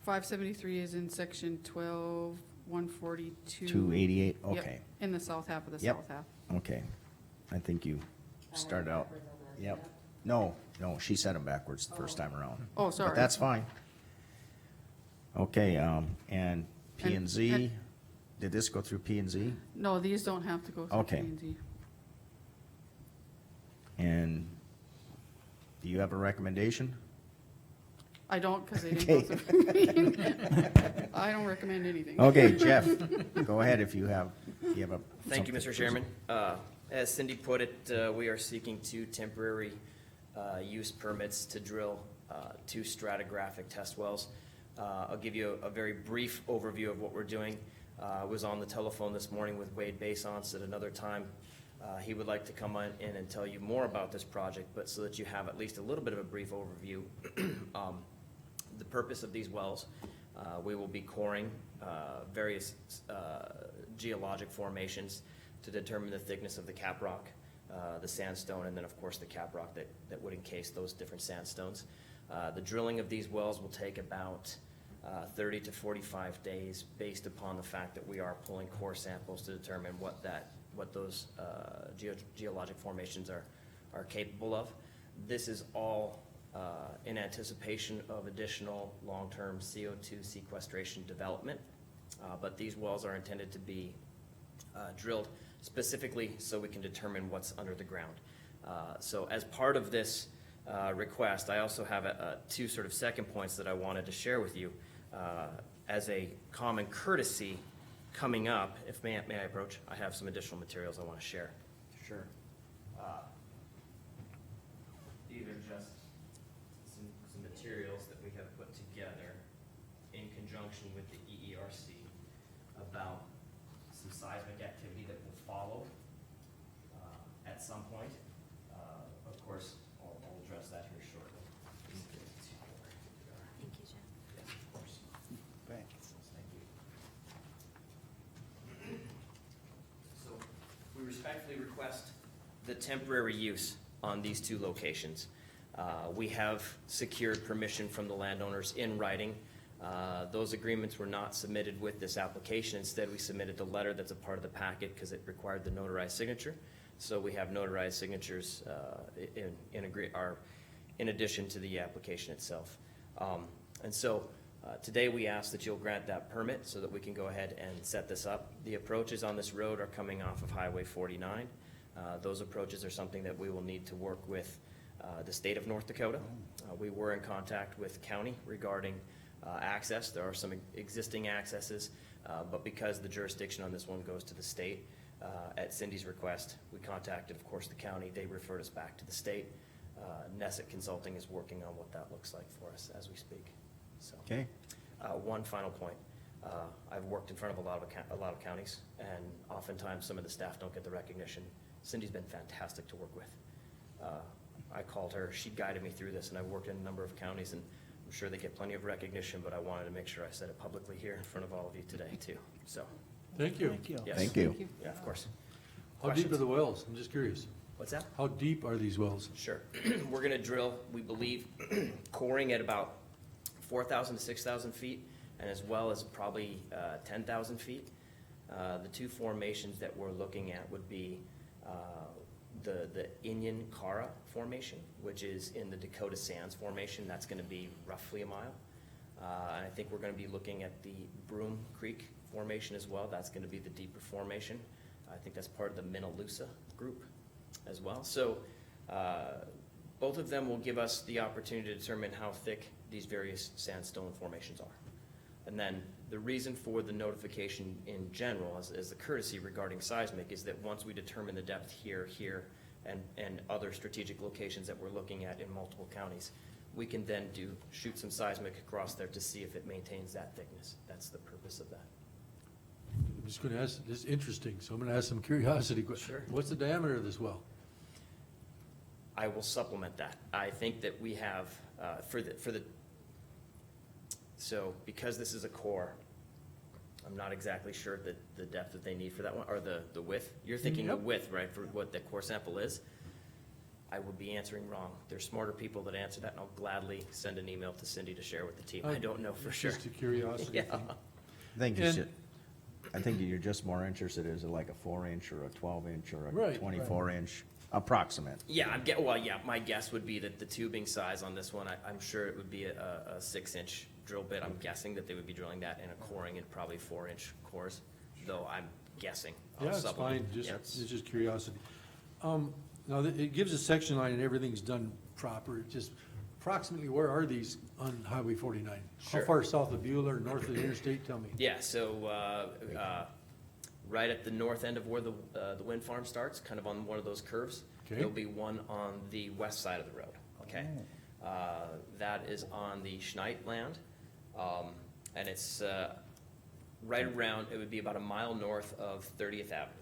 573 is in section 12-142. 288, Yep, okay, in the south half of the Yep. south half. okay. I think you started out, Backwards on that, yep. No, she said them backwards the first time around. Oh, sorry. But that's fine. Okay, and P and Z, and- did this go through P and Z? No, these don't have to go through Okay. P&Z. And do you have a recommendation? I don't, because they didn't go through. I don't recommend anything. Okay, Jeff, go ahead if you have a. Thank you, something. Mr. Chairman. As Cindy put it, we are seeking two temporary use permits to drill 2 stratigraphic test wells. I'll give you a very brief overview of what we're doing. I was on the telephone this morning with Wade Basance at another time. He would like to come in and tell you more about this project, but so that you have at least a little bit of a brief overview. The purpose of these wells, we will be coring various geologic formations to determine the thickness of the caprock, the sandstone, and then of course the caprock that would encase those different sandstones. The drilling of these wells will take about 30 to 45 days based upon the fact that we are pulling core samples to determine what those geologic formations are capable of. This is all in anticipation of additional long-term CO2 sequestration development, but these wells are intended to be drilled specifically so we can determine what's under the ground. So as part of this request, I also have 2 sort of second points that I wanted to share with you as a common courtesy coming up. If may I approach? I have some additional materials I want to share. Sure. These are just some materials that we have put together in conjunction with the EERC about some seismic activity that will follow at some point. Of course, I'll address that here shortly. Thank you, Jeff. Yes, of course. Thanks. Thank you. So, we respectfully request the temporary use on these 2 locations. We have secured permission from the landowners in writing. Those agreements were not submitted with this application. Instead, we submitted the letter that's a part of the packet because it required the notarized signature. So we have notarized signatures in addition to the application itself. And so today we ask that you'll grant that permit so that we can go ahead and set this up. The approaches on this road are coming off of Highway 49. Those approaches are something that we will need to work with the state of North Dakota. We were in contact with county regarding access. There are some existing accesses, but because the jurisdiction on this one goes to the state, at Cindy's request, we contacted, of course, the county. They referred us back to the state. Nesset Consulting is working on what that looks like for us as we speak. So, Okay, one final point. I've worked in front of a lot of counties, and oftentimes some of the staff don't get the recognition. Cindy's been fantastic to work with. I called her, she guided me through this, and I've worked in a number of counties, and I'm sure they get plenty of recognition, but I wanted to make sure I said it publicly here in front of all of you today, too. So, Thank you. Thank you. yes. thank you. Yeah, of course. How deep are Questions? the wells? I'm just curious. What's that? How deep are these wells? Sure. We're gonna drill, we believe, coring at about 4,000 to 6,000 feet, and as well as probably 10,000 feet. The two formations that we're looking at would be the Inyan Kara formation, which is in the Dakota Sands formation. That's gonna be roughly a mile. And I think we're gonna be looking at the Broom Creek formation as well. That's gonna be the deeper formation. I think that's part of the Minnelusa group as well. So, both of them will give us the opportunity to determine how thick these various sandstone formations are. And then the reason for the notification in general, as the courtesy regarding seismic, is that once we determine the depth here, and other strategic locations that we're looking at in multiple counties, we can then shoot some seismic across there to see if it maintains that thickness. That's the purpose of that. I'm just gonna ask, this is interesting, so I'm gonna ask some curiosity questions. Sure. What's the diameter of this well? I will supplement that. I think that we have, so because this is a core, I'm not exactly sure that the depth that they need for that one, or the width. You're thinking the Yep. width, right, for what the core sample is? I would be answering wrong. There's smarter people that answer that, and I'll gladly send an email to Cindy to share with the team. I don't know for It's sure. Just a curiosity Yeah. thing. I think you're just more interested, is it like a 4-inch or a 12-inch or a Right. 24-inch approximate? Yeah, my guess would be that the tubing size on this one, I'm sure it would be a 6-inch drill bit. I'm guessing that they would be drilling that in a coring in probably 4-inch cores, though I'm guessing. I'll Yeah, it's supplement. fine, Yeah. it's just curiosity. Now, it gives a section line and everything's done proper, It just approximately where are these on Highway 49? How Sure. far south of Beulah or north of the interstate, tell me? Yeah, so, right at the north end of where the wind farm starts, kind of on one of those curves. Okay. There'll be one on the west side of the road, okay? That is on the Schneid land, and it's, right around, it would be about a mile north of 30th Avenue.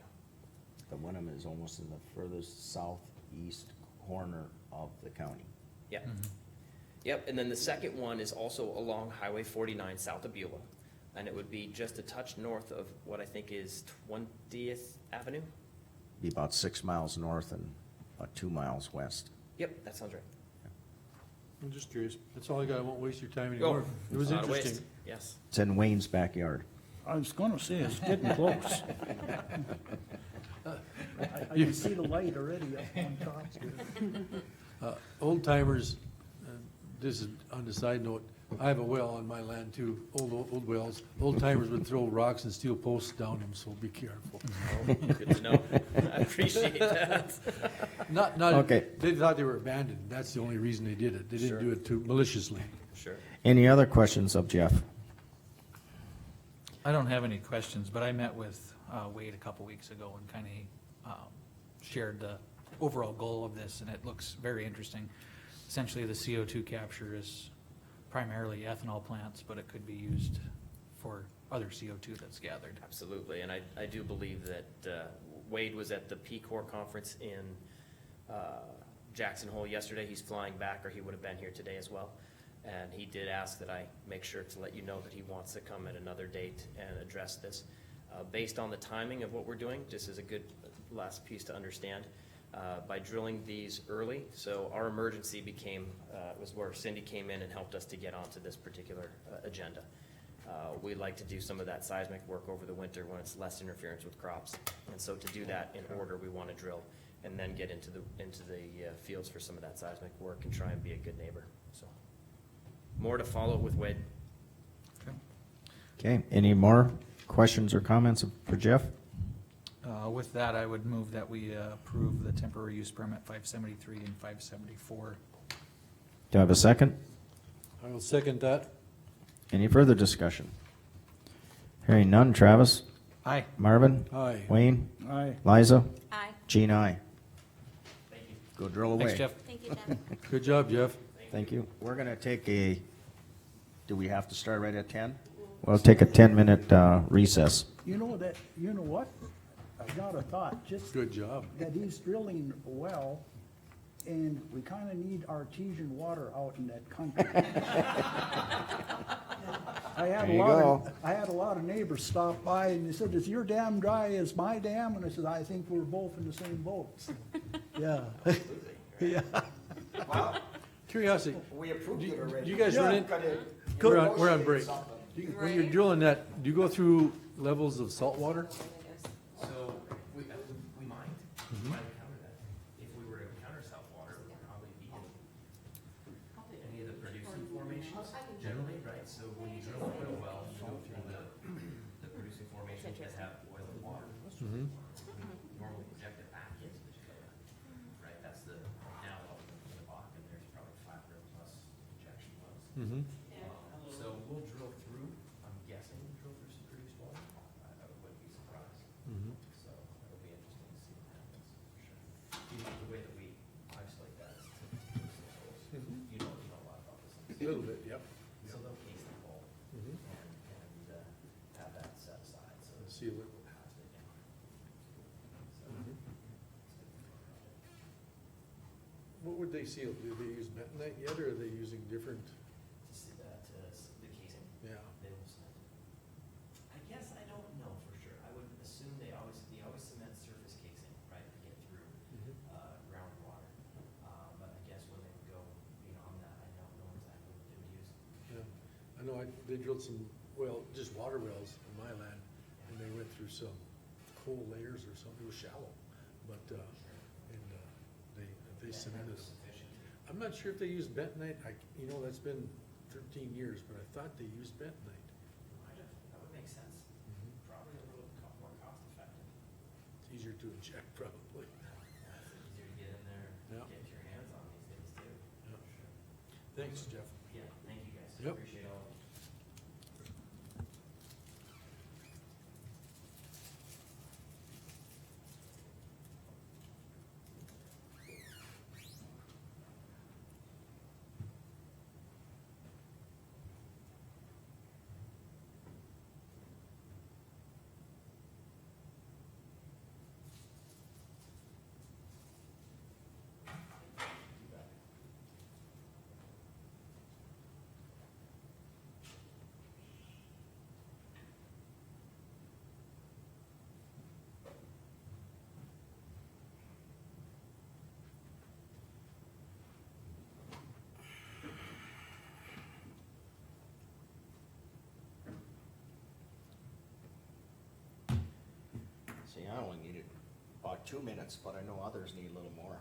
The Wenham is almost in the furthest southeast corner of the county. Yep. Yep, and then the second one is also along Highway 49 south of Beulah, and it would be just a touch north of what I think is 20th Avenue. Be about 6 miles north and about 2 miles west. Yep, that sounds right. I'm just curious, that's all I got, I won't waste your time anymore. It was Not a waste. interesting. Yes. It's in Wayne's backyard. I was gonna say, it's getting close. I can see the light already up on top. Old timers, this is on the side note, I have a well on my land too, old wells. Old timers would throw rocks and steel posts down them, so be careful. Good to know. I appreciate that. Not, Okay. they thought they were abandoned, that's the only reason they did it. They Sure. didn't do it too maliciously. Sure. Any other questions of Jeff? I don't have any questions, but I met with Wade a couple weeks ago and kind of shared the overall goal of this, and it looks very interesting. Essentially, the CO2 capture is primarily ethanol plants, but it could be used for other CO2 that's gathered. Absolutely, and I do believe that Wade was at the P-Corps conference in Jackson Hole yesterday. He's flying back, or he would have been here today as well. And he did ask that I make sure to let you know that he wants to come at another date and address this. Based on the timing of what we're doing, just as a good last piece to understand, by drilling these early, so our emergency was where Cindy came in and helped us to get onto this particular agenda. We like to do some of that seismic work over the winter when it's less interference with crops. And so to do that in order, we want to drill and then get into the fields for some of that seismic work and try and be a good neighbor, so. More to follow with Wade. Okay, any more questions or comments for Jeff? With that, I would move that we approve the temporary use permit 573 and 574. Do I have a second? I will second that. Any further discussion? Hearing none. Travis? Aye. Marvin? Aye. Wayne? Aye. Liza? Aye. Gene, aye. Go drill away. Thanks, Jeff. Thank you, Jeff. Good job, Jeff. Thank you. We're gonna take do we have to start right at 10? We'll take a 10-minute recess. You know what? I got a thought, just Good job. that he's drilling a well, and we kinda need artesian water out in that country. I had There you go. a lot of neighbors stop by, and they said, is your dam dry as my dam? And I said, I think we're both in the same boat. Yeah. Yeah. Curiosity, We approved it already. Do you guys run in? We're We're on break. When you're drilling that, do you go through levels of salt water? So, we might encounter that. If we were to encounter saltwater, it would probably be in any of the producing formations generally, right? So when you drill a oil well, you go through the producing formations that have oil and water. Mm-hmm. We normally inject it back into the shale, right? That's now in the Bakken, there's probably 500 plus injection wells. Mm-hmm. So we'll drill through, I'm guessing, drill through some produced water. I wouldn't be surprised. Mm-hmm. So it'll be interesting to see what happens, for sure. The way that we isolate that is to holes. You know a lot about this. A little bit, yep. So they'll case the hole Mhm. and have that set aside, so And seal it. we'll pass it down. So, Mhm. it's good for our project. What would they seal? Do they use bentonite yet, or are they using different? To see that, the casing, Yeah. they will cement. I guess I don't know for sure. I would assume they always cement surface casing, right, to get through Mhm. groundwater. But I guess when they would go beyond that, I don't know exactly what they would use. Yeah. I know they drilled some, just water wells in my land, and they went through some coal layers or something. It was shallow, but, they cemented them. Sufficient. I'm not sure if they use bentonite. That's been 13 years, but I thought they used bentonite. Might have, that would make sense. Probably a little more cost effective. It's easier to inject, probably. It's easier to get in there, Yeah. get your hands on these things too. Yeah. For sure. Thanks, Jeff. Yeah, thank you guys. Yep. Appreciate all of it. See, I only needed about 2 minutes, but I know others need a little more.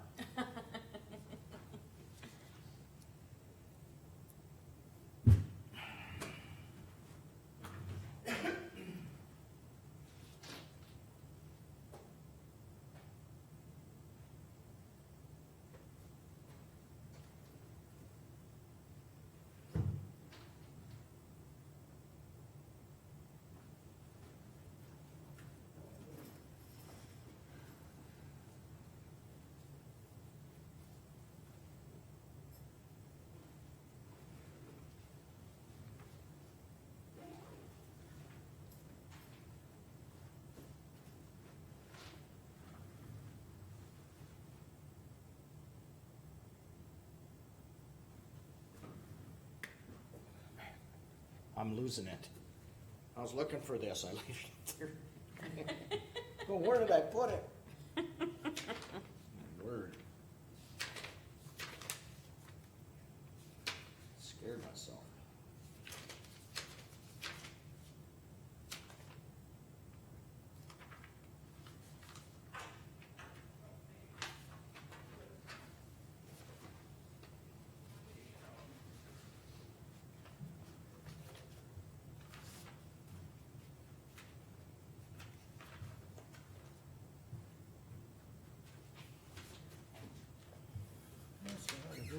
I'm losing it. I was looking for this. I leave it. Well, where did I put it? My word. Scared myself.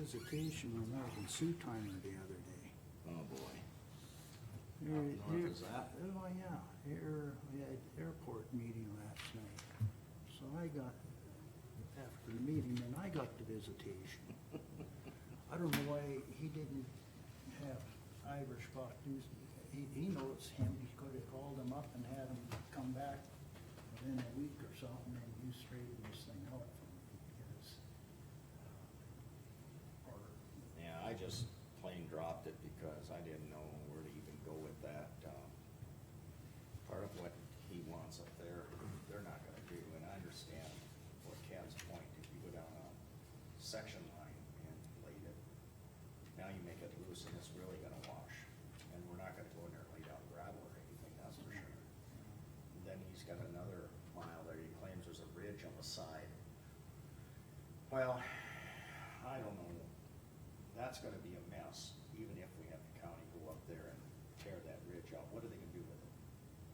visitation with American Sioux Timer the other day. Oh, boy. Here- How north is that? Oh, yeah, here, we had airport meeting last night. So I got, after the meeting, then I got the visitation. I don't know why he didn't have Irish Fox News. He knows him, he could have called him up and had him come back within a week or something, and you straighten this thing out for him, because, or, Yeah, I just plain dropped it because I didn't know where to even go with that. Part of what he wants up there, they're not gonna do, and I understand what Ken's point, if you go down a section line and lay it, now you make it loose and it's really gonna wash, and we're not gonna go in there and lay down gravel or anything, that's for sure. Then he's got another mile there, he claims there's a ridge on the side. Well, I don't know, that's gonna be a mess, even if we have the county go up there and tear that ridge out, what are they gonna do with it?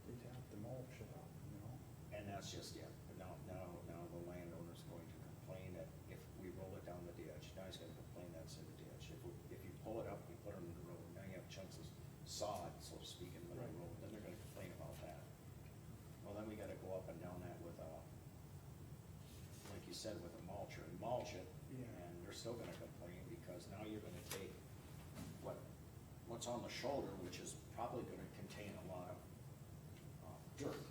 they'd have to mulch it up, you know? And that's just it, but now the landowner's going to complain that if we roll it down the ditch, now he's gonna complain that's in the ditch. If you pull it up, you put it in the road, now you have chunks of sod, so to speak, in the middle of the road, then they're gonna complain about that. Well, then we gotta go up and down that with like you said, with a mulcher, and mulch it, Yeah. and they're still gonna complain, because now you're gonna take what's on the shoulder, which is probably gonna contain a lot of dirt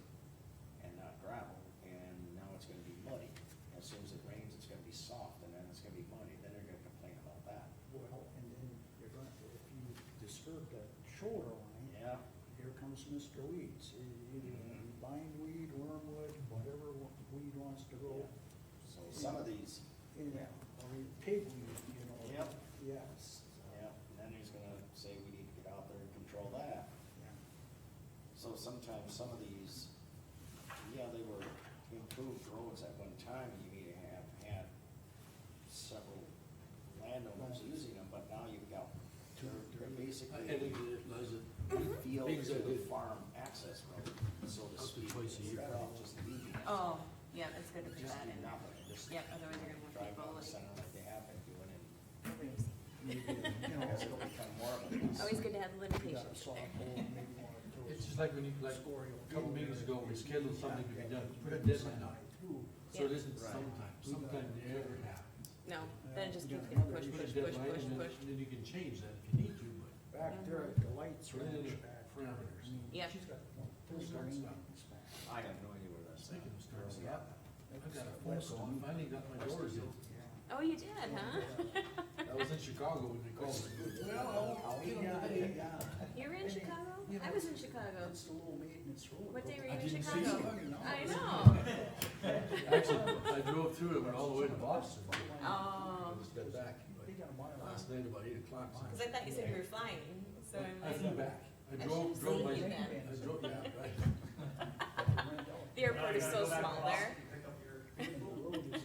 and not gravel, and now it's gonna be muddy. As soon as it rains, it's gonna be soft, and then it's gonna be muddy, then they're gonna complain about that. Well, and then you're going, if you disturb that shoulder line, Yeah, here comes Mr. Weeds. Either bindweed, wormwood, whatever weed wants to grow. so some of these, Yeah, or pigweed, you know. Yep. Yes. yeah, and then he's gonna say we need to get out there and control that. Yeah. So sometimes some of these, yeah, they were improved roads at one time, and you may have had several landowners using them, but now you've got, they're basically I edited it, Liza. field Things I to did. farm access road, so to Up to speak. twice a year. Instead of just leaving it. Oh, yeah, it's good to put Just that do in there. nothing, just Yep, otherwise you're gonna have drive people down the like, center like they have been doing, and nobody's- Maybe, you know, I guess it'll become more of a mess. always good to have the you got a limitations in soft there. hole, maybe want to throw It's just like when you, like, a couple meetings ago, we scheduled something to be done, put a deadline on it. So it isn't Right. sometime never happens. No, then it just keeps Yeah. getting pushed, Put a pushed, pushed, deadline, pushed, and then- pushed. and then you can change that if you need to, but Back there at the lights put it in range the back. parameters. I mean, Yep. she's got full green buttons back. I have no idea where that's at. Thinking of starting Yeah. I've got a phone call, I finally got my doors in. Oh, you did, huh? I was in Chicago when they called me. Well, yeah. You were in Chicago? I was in Chicago. It's a little maintenance road. What day were I you in didn't see Chicago? you. I know. Actually, I drove through it, went all the way to Boston. Oh, I just got back They got a mile. last night about 8 o'clock. cause I thought you said you were flying, so I'm I like, flew back. I I drove should've my, seen you then. I drove, yeah, right. the airport is so small there.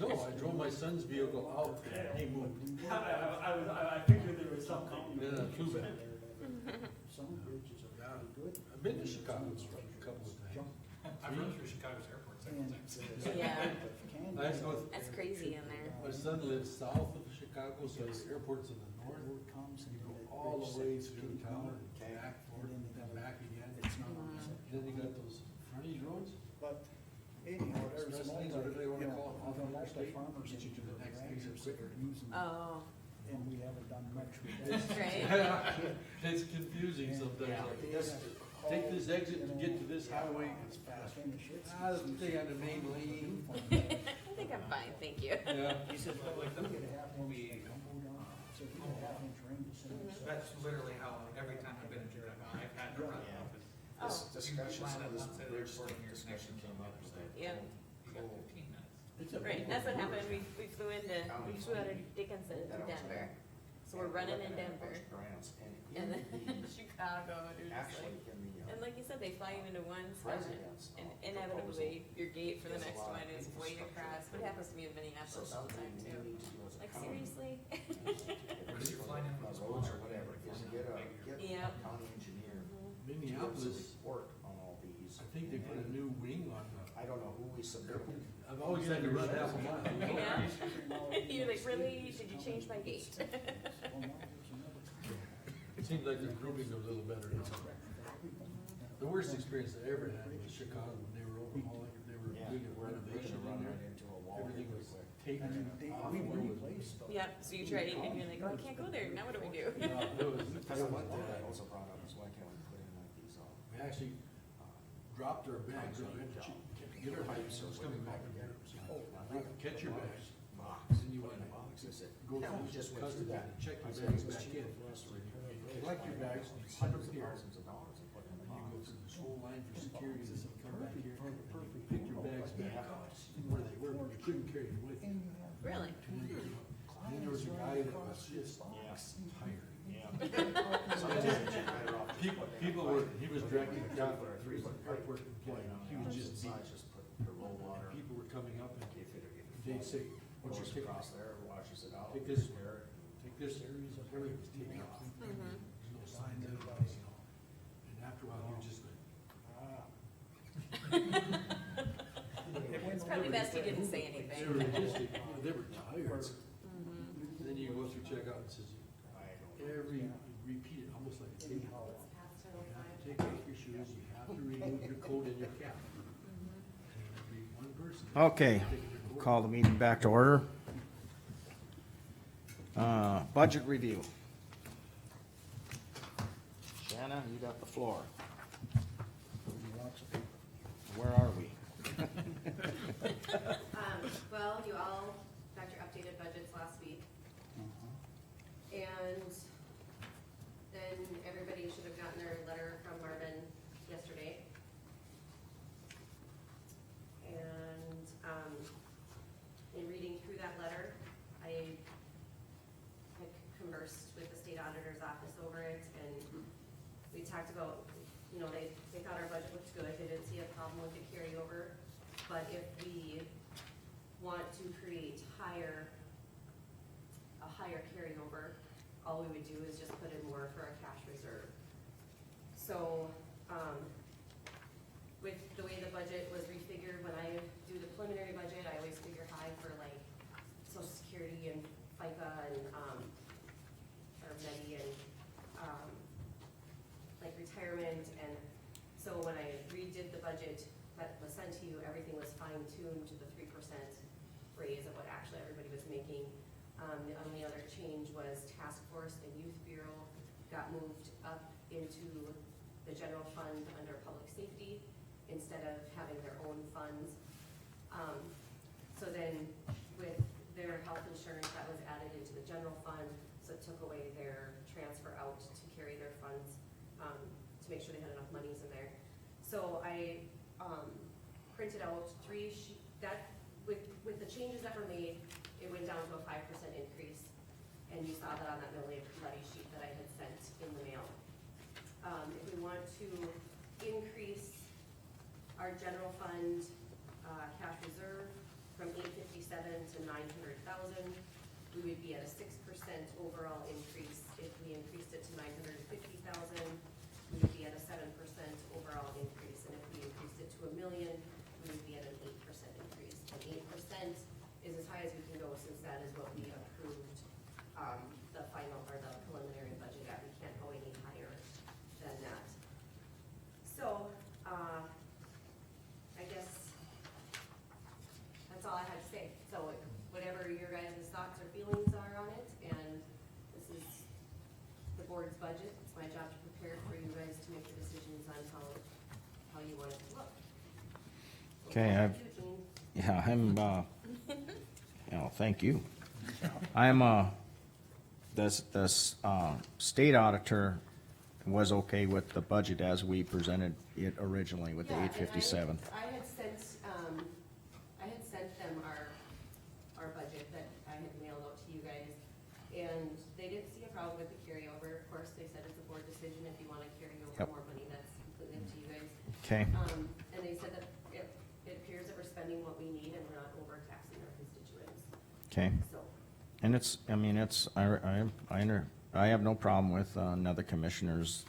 No, I drove my son's vehicle out and he moved. I figured there was something. Then I flew back. Some bridges are really good. I've been to Chicago a couple of times. I've run through Chicago's airport several And, times. Yeah. I just go, That's crazy in there. my son lives south of Chicago, so the airport's in the north. Word comes and You go that all the bridge way sits through deep town in and back forth and then back again. It's not. Then you got those frontage roads. But anyhow, there's Express multi, lanes, whatever they wanna you know, call it, off the interstate, multi-farmers get you to the next ranchers exit that quicker. are using, Oh, and we haven't done much with that. right. It's confusing sometimes, like, take this exit to get to this highway, it's fast. Finish it. Ah, stay on the main lane. I think I'm fine, thank you. Yeah. He said, but like, We get a half inch, so if you get a half inch rain, just send it. that's literally how, every time I've been in Chicago, I've had to run Yeah. off it. Oh. This discussion, some of this One side of the bridge airport and your discussion connection came on the up other with side. that. Yeah. You got 15 minutes. Right, that's what happened, we flew out of Dickinson to Denver, so we're running in Denver, and then Chicago, and it was just Actually, like, in the, and like you said, they fly you into one section, residents. and inevitably, your gate for the next one is way across, what happens to me in Minneapolis all the time too, like seriously? Because you're flying in from Roads schools or whatever, is get a Yep. county engineer to do some Minneapolis, report on all these. I think they put a new wing on the I don't know who we submitted. I've always had to run half a mile. Yeah. You're like, really? Did you change my gate? It seems like they're grouping a little better now. The worst experience I ever had was Chicago, when they were overhauling, they were Yeah, doing a we're renovation gonna run in right there. into a wall here Everything pretty was quick. taken off. We There was- replaced them. Yeah, so you tried it and you're like, oh, I can't go there, now what do we do? Yeah, there was, Because of what I also brought up is why can't we put in like these, we actually dropped our bags, we had to get our bags, so it's coming back. Catch your bags, box. then you went Box, is it? go Yeah, we through just went custody through that. and check your I said, bags it's back cheaper in. for us to return it. Collect your bags, you put Hundreds them of here, thousands of dollars and put it in the and you go box. through this whole line for security, and then come back here, and you pick your bags back where they were, but you couldn't carry them with you. Really? And then there was a guy that was just tired. Yeah. People were, he was directing traffic through the airport, and he was just beat. Just put the low water. People were coming up and If it they'd say, what's your goes ticket? across there, washes it out. Take this, repair it. take this, everything was taken off. Mm-hmm. There's no signs of it, you know. And after a while, you're just like, It's probably best you didn't say they anything. were just, they were tired. Mhm. And then you go through checkout and it says, repeat it, almost like a tape. You have to take off your shoes, you have to remove your coat and your cap. Mm-hmm. And it'll be one person. Okay, taking their coat call the meeting back to order. Budget review. Shanna, you got the floor. Where are we? Well, you all got your updated budgets last week, and then everybody should have gotten their letter from Marvin yesterday. And, in reading through that letter, I had conversed with the state auditor's office over it, and we talked about, you know, they thought our budget looked good, they didn't see a problem with the carryover, but if we want to create a higher carryover, all we would do is just put in more for a cash reserve. So, with the way the budget was refigured, when I do the preliminary budget, I always figure high for like social security and FICA and, or Medi and, like retirement, and so when I redid the budget that was sent to you, everything was fine tuned to the 3% raise of what actually everybody was making. The only other change was task force and youth bureau got moved up into the general fund under public safety instead of having their own funds. So then with their health insurance, that was added into the general fund, so it took away their transfer out to carry their funds, to make sure they had enough monies in there. So I, printed out with the changes that were made, it went down to a 5% increase. And you saw that on that levy sheet that I had sent in the mail. If we want to increase our general fund, cash reserve from 857 to 900,000, we would be at a 6% overall increase. If we increased it to 950,000, we would be at a 7% overall increase. And if we increased it to $1 million, we would be at an 8% increase. And 8% is as high as we can go, since that is what we approved, the final, or the preliminary budget at. We can't go any higher than that. So, I guess that's all I had to say. So whatever your guys' thoughts or feelings are on it, and this is the board's budget, it's my job to prepare for you guys to make the decisions on how you want it to look. So Okay, that's what you, Jean. Yeah, I'm, thank you. I'm, this, state auditor was okay with the budget as we presented it originally with the Yeah, and 857. I had sent them our budget that I had mailed out to you guys, and they didn't see a problem with the carryover. Of course, they said it's a board decision. If you wanna carry over Yep. more money, that's completely up to you guys. Okay, And they said that it appears that we're spending what we need and we're not overtaxing our constituents, okay. so. And it's, I mean, it's, I have no problem with another commissioner's,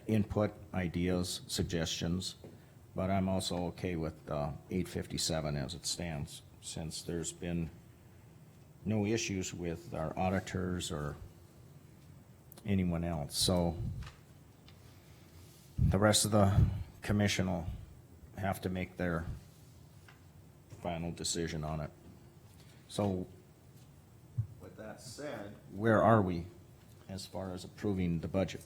input, ideas, suggestions, but I'm also okay with 857 as it stands, since there's been no issues with our auditors or anyone else, so the rest of the commission will have to make their final decision on it. So, with that said, where are we as far as approving the budget?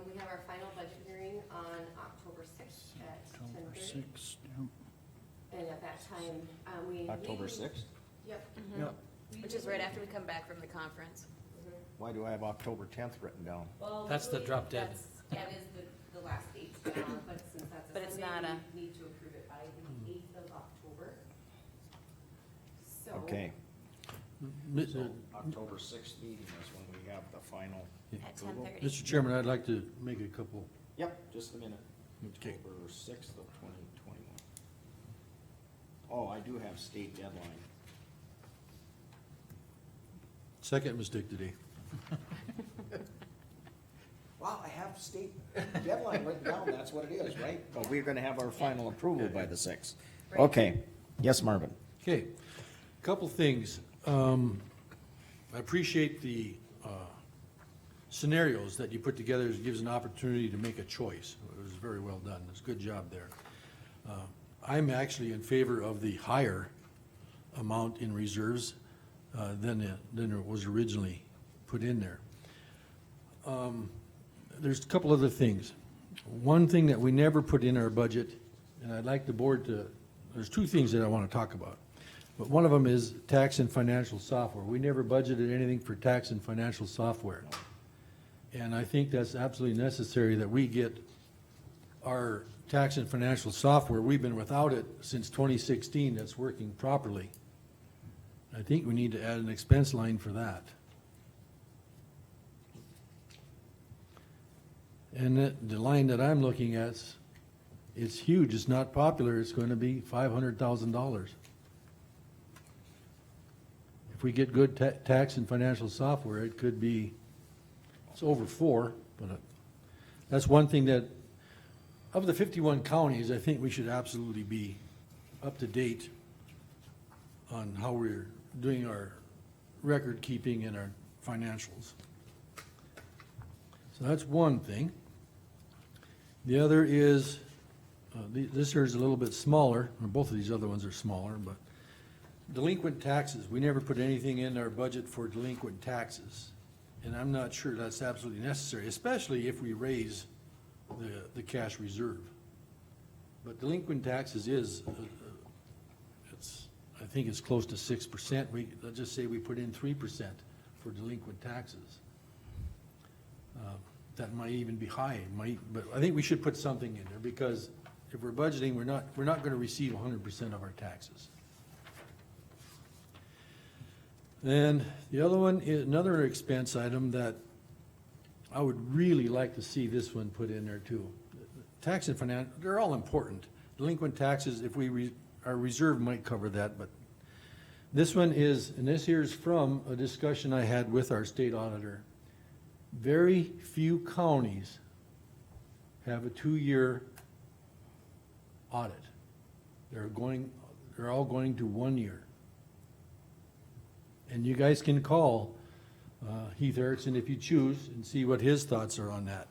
We have our final budget hearing on October sixth at October 10:30. 6th, And at that time, we. October 6th? Yep. Yep. Which is right after we come back from the conference. Mhm. Why do I have October 10th written down? Well, That's the really, drop dead. That is the last date, but since that's But a it's Sunday, not we need to approve it by the 8th of October. So. Okay, Mi- so October 6th meeting is when we have the final At approval? 10:30. Mr. Chairman, I'd like to make a couple, Yep, just a minute. Okay. October 6th of 2021. Oh, I do have state deadline. second mistake today. Wow, I have state deadline written down, that's what it is, right? But we're gonna have our final approval by the 6th. Right. Okay, yes, Marvin? Okay, couple things. I appreciate the scenarios that you put together. It gives an opportunity to make a choice. It was very well done. It's a good job there. I'm actually in favor of the higher amount in reserves than it was originally put in there. There's a couple other things. One thing that we never put in our budget, and I'd like the board to, there's two things that I want to talk about. But one of them is tax and financial software. We never budgeted anything for tax and financial software. And I think that's absolutely necessary that we get our tax and financial software. We've been without it since 2016. That's working properly. I think we need to add an expense line for that. And the line that I'm looking at, it's huge. It's not popular. It's going to be $500,000. If we get good tax and financial software, it could be, it's over 4, but that's one thing that, of the 51 counties, I think we should absolutely be up to date on how we're doing our record keeping and our financials. So that's one thing. The other is, this here is a little bit smaller, or both of these other ones are smaller, but delinquent taxes. We never put anything in our budget for delinquent taxes. And I'm not sure that's absolutely necessary, especially if we raise the cash reserve. But delinquent taxes is, I think it's close to 6%. Let's just say we put in 3% for delinquent taxes. That might even be high, but I think we should put something in there, because if we're budgeting, we're not gonna receive 100% of our taxes. Then the other one is another expense item that I would really like to see this one put in there too. Tax and finance, they're all important. Delinquent taxes, if our reserve might cover that, but this one is, and this here is from a discussion I had with our state auditor. Very few counties have a 2-year audit. They're all going to 1 year. And you guys can call Heath Erickson if you choose and see what his thoughts are on that.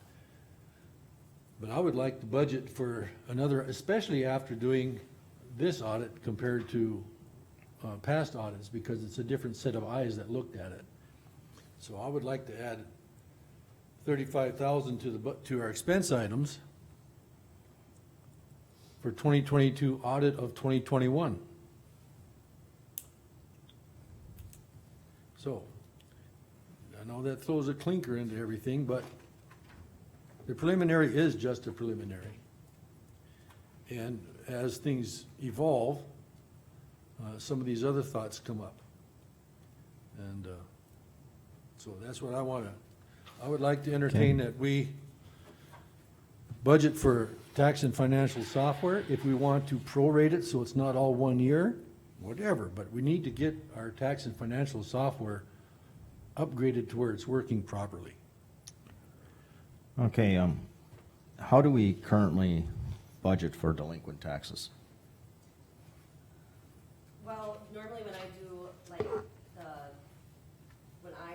But I would like the budget for another, especially after doing this audit compared to past audits, because it's a different set of eyes that looked at it. So I would like to add 35,000 to our expense items for 2022 audit of 2021. So, I know that throws a clinker into everything, but the preliminary is just a preliminary. And as things evolve, some of these other thoughts come up. And so that's what I would like to entertain, that we budget for tax and financial software. If we want to prorate it so it's not all 1 year, whatever, but we need to get our tax and financial software upgraded to where it's working properly. Okay, how do we currently budget for delinquent taxes? Well, normally when I do, like, when I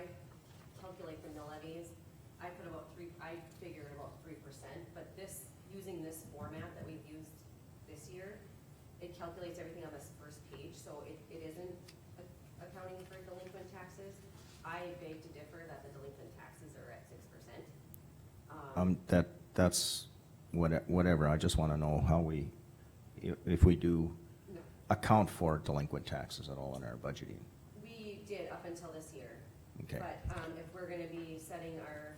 calculate the mill levies, I figure about 3%, but using this format that we've used this year, it calculates everything on this first page, so it isn't accounting for delinquent taxes. I beg to differ that the delinquent taxes are at 6%. That's whatever, I just wanna know how if we do No, account for delinquent taxes at all in our budgeting. we did up until this year. Okay. But, if we're gonna be setting our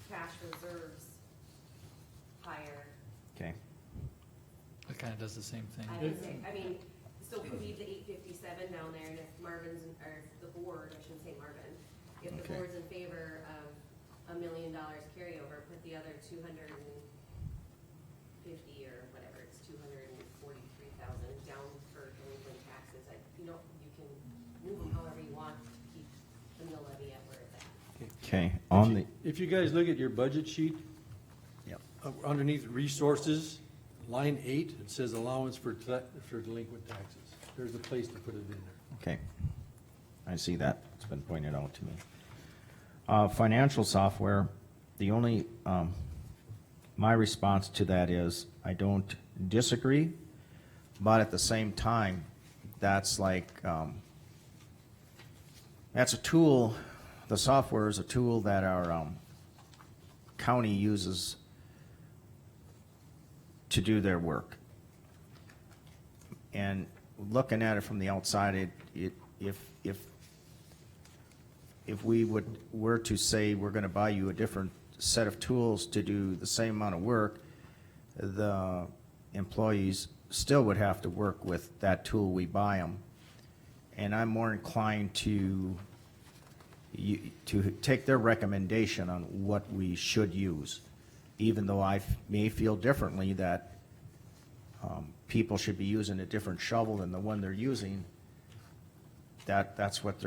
cash reserves higher, Okay, It kinda does the same thing. I would say, so we leave the 857 down there, and if Marvin's, or the board, I shouldn't say Marvin, if the Okay. board's in favor of $1 million carryover, put the other 250 or whatever, it's 243,000 down for delinquent taxes. You can move them however you want, to keep the mill levy at where it's at. okay, on the, If you guys look at your budget sheet, yep, underneath resources, line 8, it says allowance for delinquent taxes. There's a place to put it in there. okay. I see that, it's been pointed out to me. Financial software, the only, my response to that is, I don't disagree, but at the same time, that's like, that's a tool, the software is a tool that our county uses to do their work. And looking at it from the outside, if we were to say we're gonna buy you a different set of tools to do the same amount of work, the employees still would have to work with that tool we buy them. And I'm more inclined to take their recommendation on what we should use, even though I may feel differently that people should be using a different shovel than the one they're using. That's what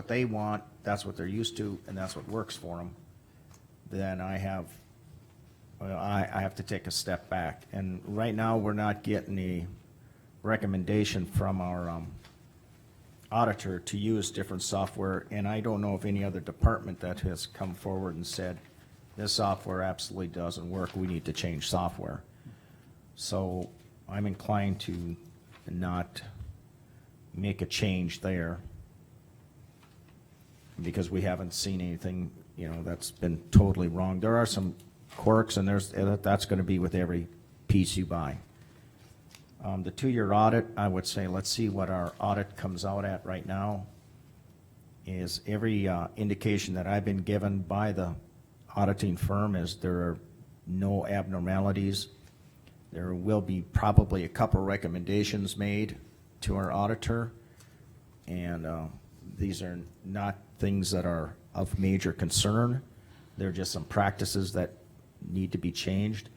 they want, that's what they're used to, and that's what works for them. Then I have to take a step back. And right now, we're not getting a recommendation from our auditor to use different software, and I don't know of any other department that has come forward and said, this software absolutely doesn't work, we need to change software. So I'm inclined to not make a change there, because we haven't seen anything, that's been totally wrong. There are some quirks, and that's gonna be with every piece you buy. The 2-year audit, I would say, let's see what our audit comes out at right now. Is every indication that I've been given by the auditing firm is there are no abnormalities. There will be probably a couple recommendations made to our auditor, and these are not things that are of major concern. They're just some practices that need to be changed.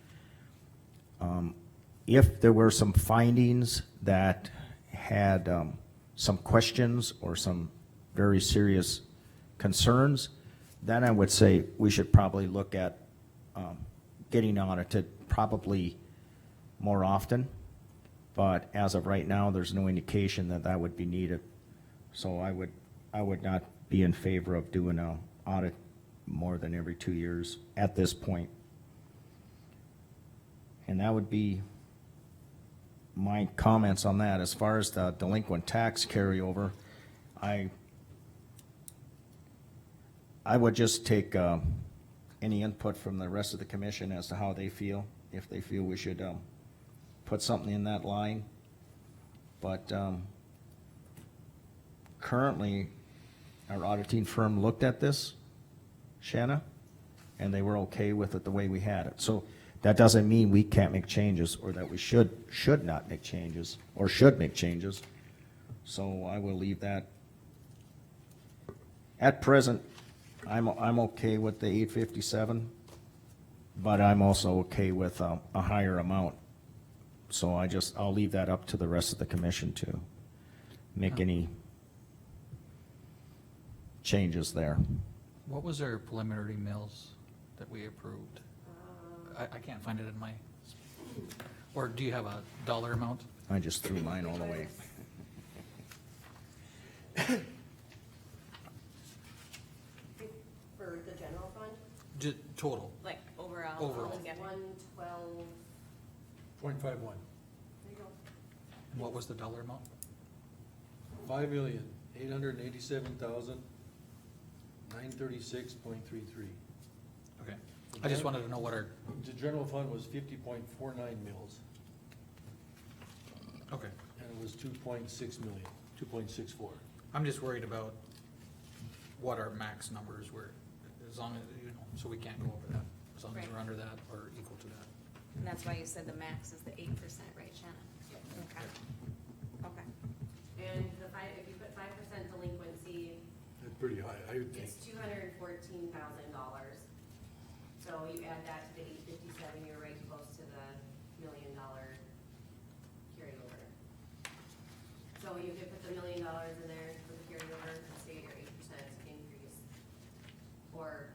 If there were some findings that had some questions or some very serious concerns, then I would say we should probably look at getting audited probably more often. But as of right now, there's no indication that that would be needed. So I would not be in favor of doing an audit more than every 2 years at this point. And that would be my comments on that. As far as the delinquent tax carryover, I would just take any input from the rest of the commission as to how they feel, if they feel we should put something in that line. But currently, our auditing firm looked at this, Shanna, and they were okay with it the way we had it. So that doesn't mean we can't make changes, or that we should not make changes, or should make changes. So I will leave that. At present, I'm okay with the 857, but I'm also okay with a higher amount. So I'll leave that up to the rest of the commission to make any changes there. What was our preliminary mills that we approved? I can't find it in my, or do you have a dollar amount? I just threw mine all away. For the general fund, Total, Like overall? Overall. altogether? 112, 0.51. there you go. and what was the dollar amount? 5,887,936.33. Okay, I just wanted to know what our, The general fund was 50.49 mils, okay, and it was 2.6 million, 2.64. I'm just worried about what our max numbers were, as long as, you know, so we can't go over that, as long as Right. we're under that or equal to that. And that's why you said the max is the 8%, right, Shannon? Okay. Okay. And if you put 5% delinquency, That's pretty high, I would think. it's $214,000. So you add that to the 857, you're right close to the $1 million carryover. So you could put the $1 million in there for the carryover and stay at your 8% increase. Or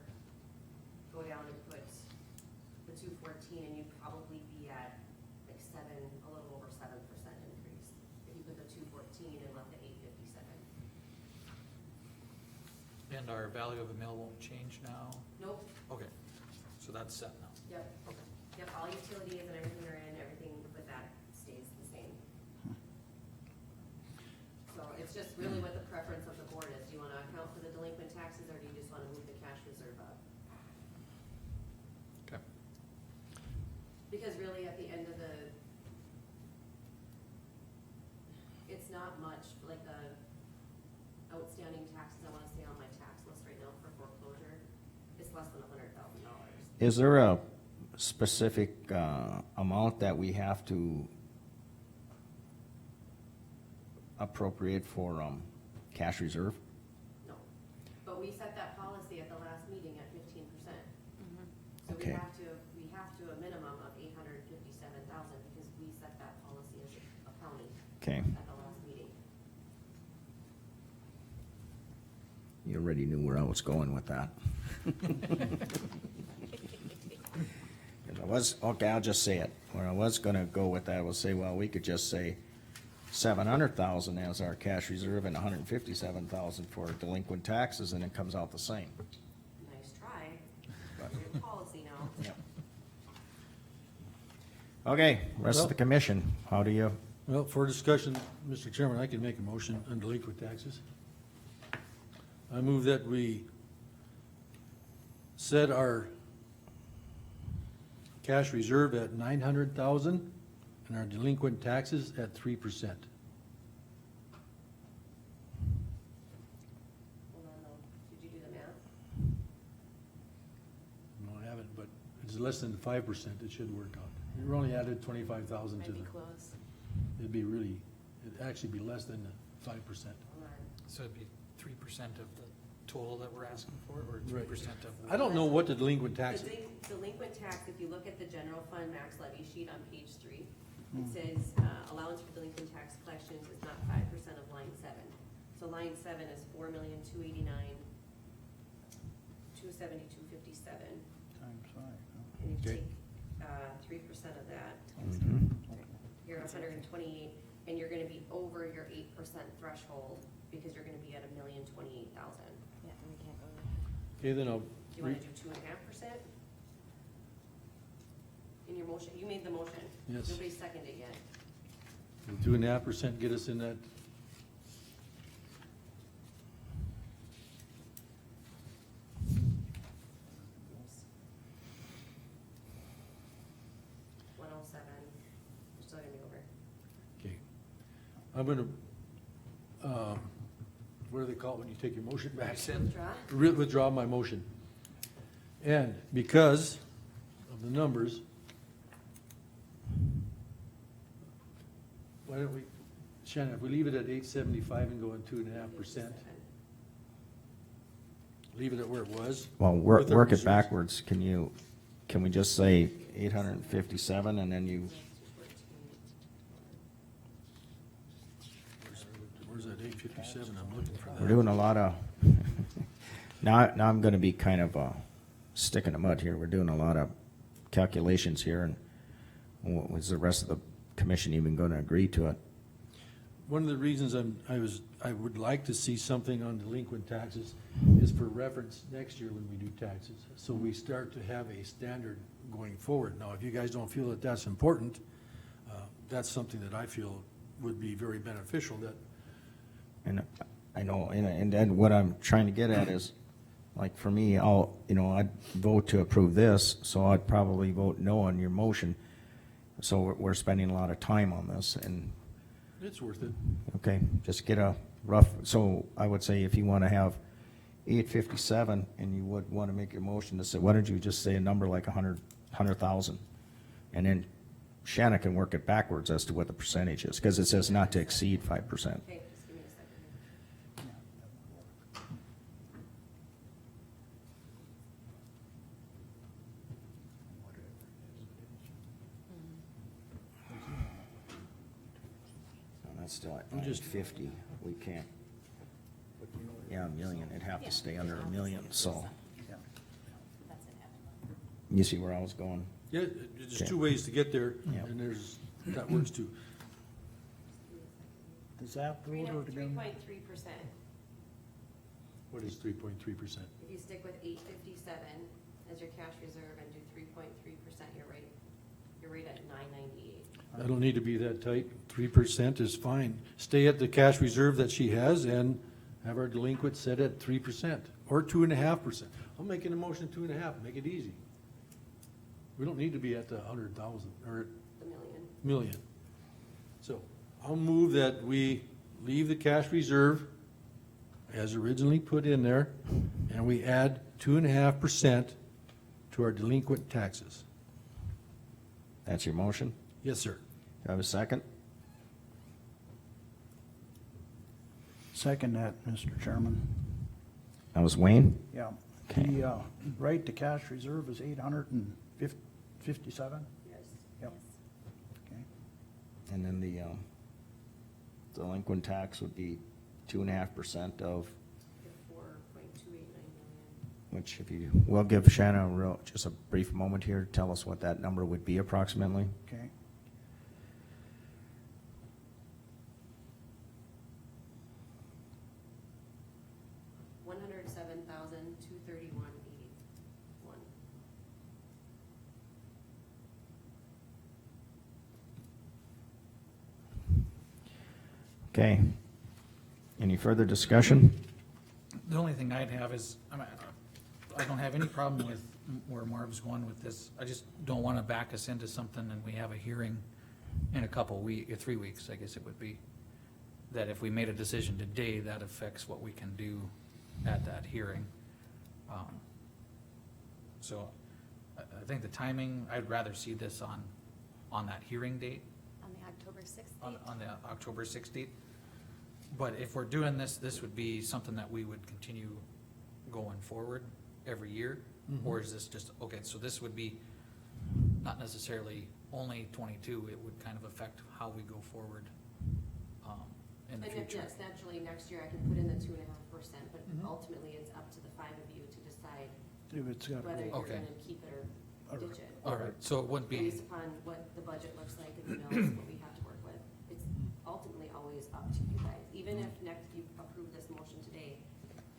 go down and put the 214 and you'd probably be at like a little over 7% increase. If you put the 214 and left the 857. And our value of a mill won't change now? Nope, Okay, so that's set now. yep, Okay. yep, all utilities and everything are in, everything with that stays the same. So it's just really what the preference of the board is. Do you wanna account for the delinquent taxes or do you just wanna move the cash reserve up? Okay. Because really at the end of it's not much, like the outstanding taxes I wanna say on my tax list right now for foreclosure, it's less than $100,000. Is there a specific, amount that we have to appropriate for, cash reserve? No, but we set that policy at the last meeting at 15%. So Okay. we have to a minimum of 857,000 because we set that policy as a county Okay, at the last meeting. you already knew where I was going with that. 'Cause okay, I'll just say it. Where I was gonna go with that was say, well, we could just say 700,000 as our cash reserve and 157,000 for delinquent taxes, and it comes out the same. Nice try. But- Your policy now. Yep. Okay, rest of the commission, how do you, Well, for discussion, Mr. Chairman, I can make a motion on delinquent taxes. I move that we set our cash reserve at 900,000 and our delinquent taxes at 3%. Hold on though, did you do the math? No, I haven't, but it's less than 5%, it should work out. We only added 25,000 to Might the, be close. it'd be really, it'd actually be less than the 5%. Hold on. So it'd be 3% of the total that we're asking for, or Right. 3% of? I don't know what the delinquent tax is. The delinquent tax, if you look at the general fund max levy sheet on page 3, Hmm. it says, allowance for delinquent tax collections is not 5% of line 7. So line 7 is 4,289,272.57. Times 5, huh? And you Okay. take, 3% of that, Mhm. you're 128, and you're gonna be over your 8% threshold, because you're gonna be at 1,028,000. Yeah, and we can't go there. Okay, then I'll, Do you wanna do 2.5%? In your motion, you made the motion. Yes. Nobody seconded it yet. 2.5% get us in that. $107, you're still gonna be over. Okay. I'm gonna, what do they call it when you take your motion back? Withdraw? Withdraw my motion. And because of the numbers, why don't we, Shannon, if we leave it at 875 and go in 2.5%, leave it at where it was? well, with our work it reserves. backwards, can we just say 857 and then you, Where's that 857? I'm looking for that. we're doing a lot of Now I'm gonna be kind of, stick in the mud here. We're doing a lot of calculations here, and was the rest of the commission even gonna agree to it? One of the reasons I would like to see something on delinquent taxes is for reference next year when we do taxes. So we start to have a standard going forward. Now, if you guys don't feel that that's important, that's something that I feel would be very beneficial, that, And I know, and then what I'm trying to get at is, like, for me, I'd vote to approve this, so I'd probably vote no on your motion. So we're spending a lot of time on this, and, it's worth it. okay, just get a rough, so I would say if you wanna have 857, and you would wanna make your motion to say, why don't you just say a number like 100,000? And then Shanna can work it backwards as to what the percentage is, cause it says not to exceed 5%. Okay, just give me a second here. No, that's still at I'm just- 950, we can't. Yeah, a million, it'd have to stay under a million, so, That's an you see where I was going? Yeah, there's Okay. two ways to get there, Yeah. and that works too. Does that Three vote or to be? 3.3%. What is 3.3%? If you stick with 857 as your cash reserve and do 3.3%, you're right at 998. I don't need to be that tight. 3% is fine. Stay at the cash reserve that she has and have our delinquent set at 3% or 2.5%. I'm making a motion 2.5, make it easy. We don't need to be at the 100,000 or The million. million. So I'll move that we leave the cash reserve as originally put in there, and we add 2.5% to our delinquent taxes. That's your motion? Yes, sir. Do I have a second? Second that, Mr. Chairman. That was Wayne? Yeah. Okay. The, right to cash reserve is 857? Yes. Yep. Okay. And then the delinquent tax would be 2.5% of, You're 4.289 million. which if you, we'll give Shanna just a brief moment here to tell us what that number would be approximately. Okay. $107,231.81. Okay. Any further discussion? The only thing I'd have is, I don't have any problem with where Marv's going with this. I just don't wanna back us into something and we have a hearing in a couple weeks, 3 weeks, I guess it would be. That if we made a decision today, that affects what we can do at that hearing. So I think the timing, I'd rather see this on that hearing date, On the October 6th on date. the October 6th date. But if we're doing this, this would be something that we would continue going forward every year? Or is this just, okay, so this would be not necessarily only 22, it would kind of affect how we go forward in the And future? yes, naturally, next year I can put in the 2.5%, but Mm-hmm. ultimately it's up to the 5 of you to decide If it's got whether to you're Okay. gonna keep it or ditch it. All right, so it wouldn't be, Based upon what the budget looks like and the mills, what we have to work with. It's ultimately always up to you guys. Even if next, you approve this motion today,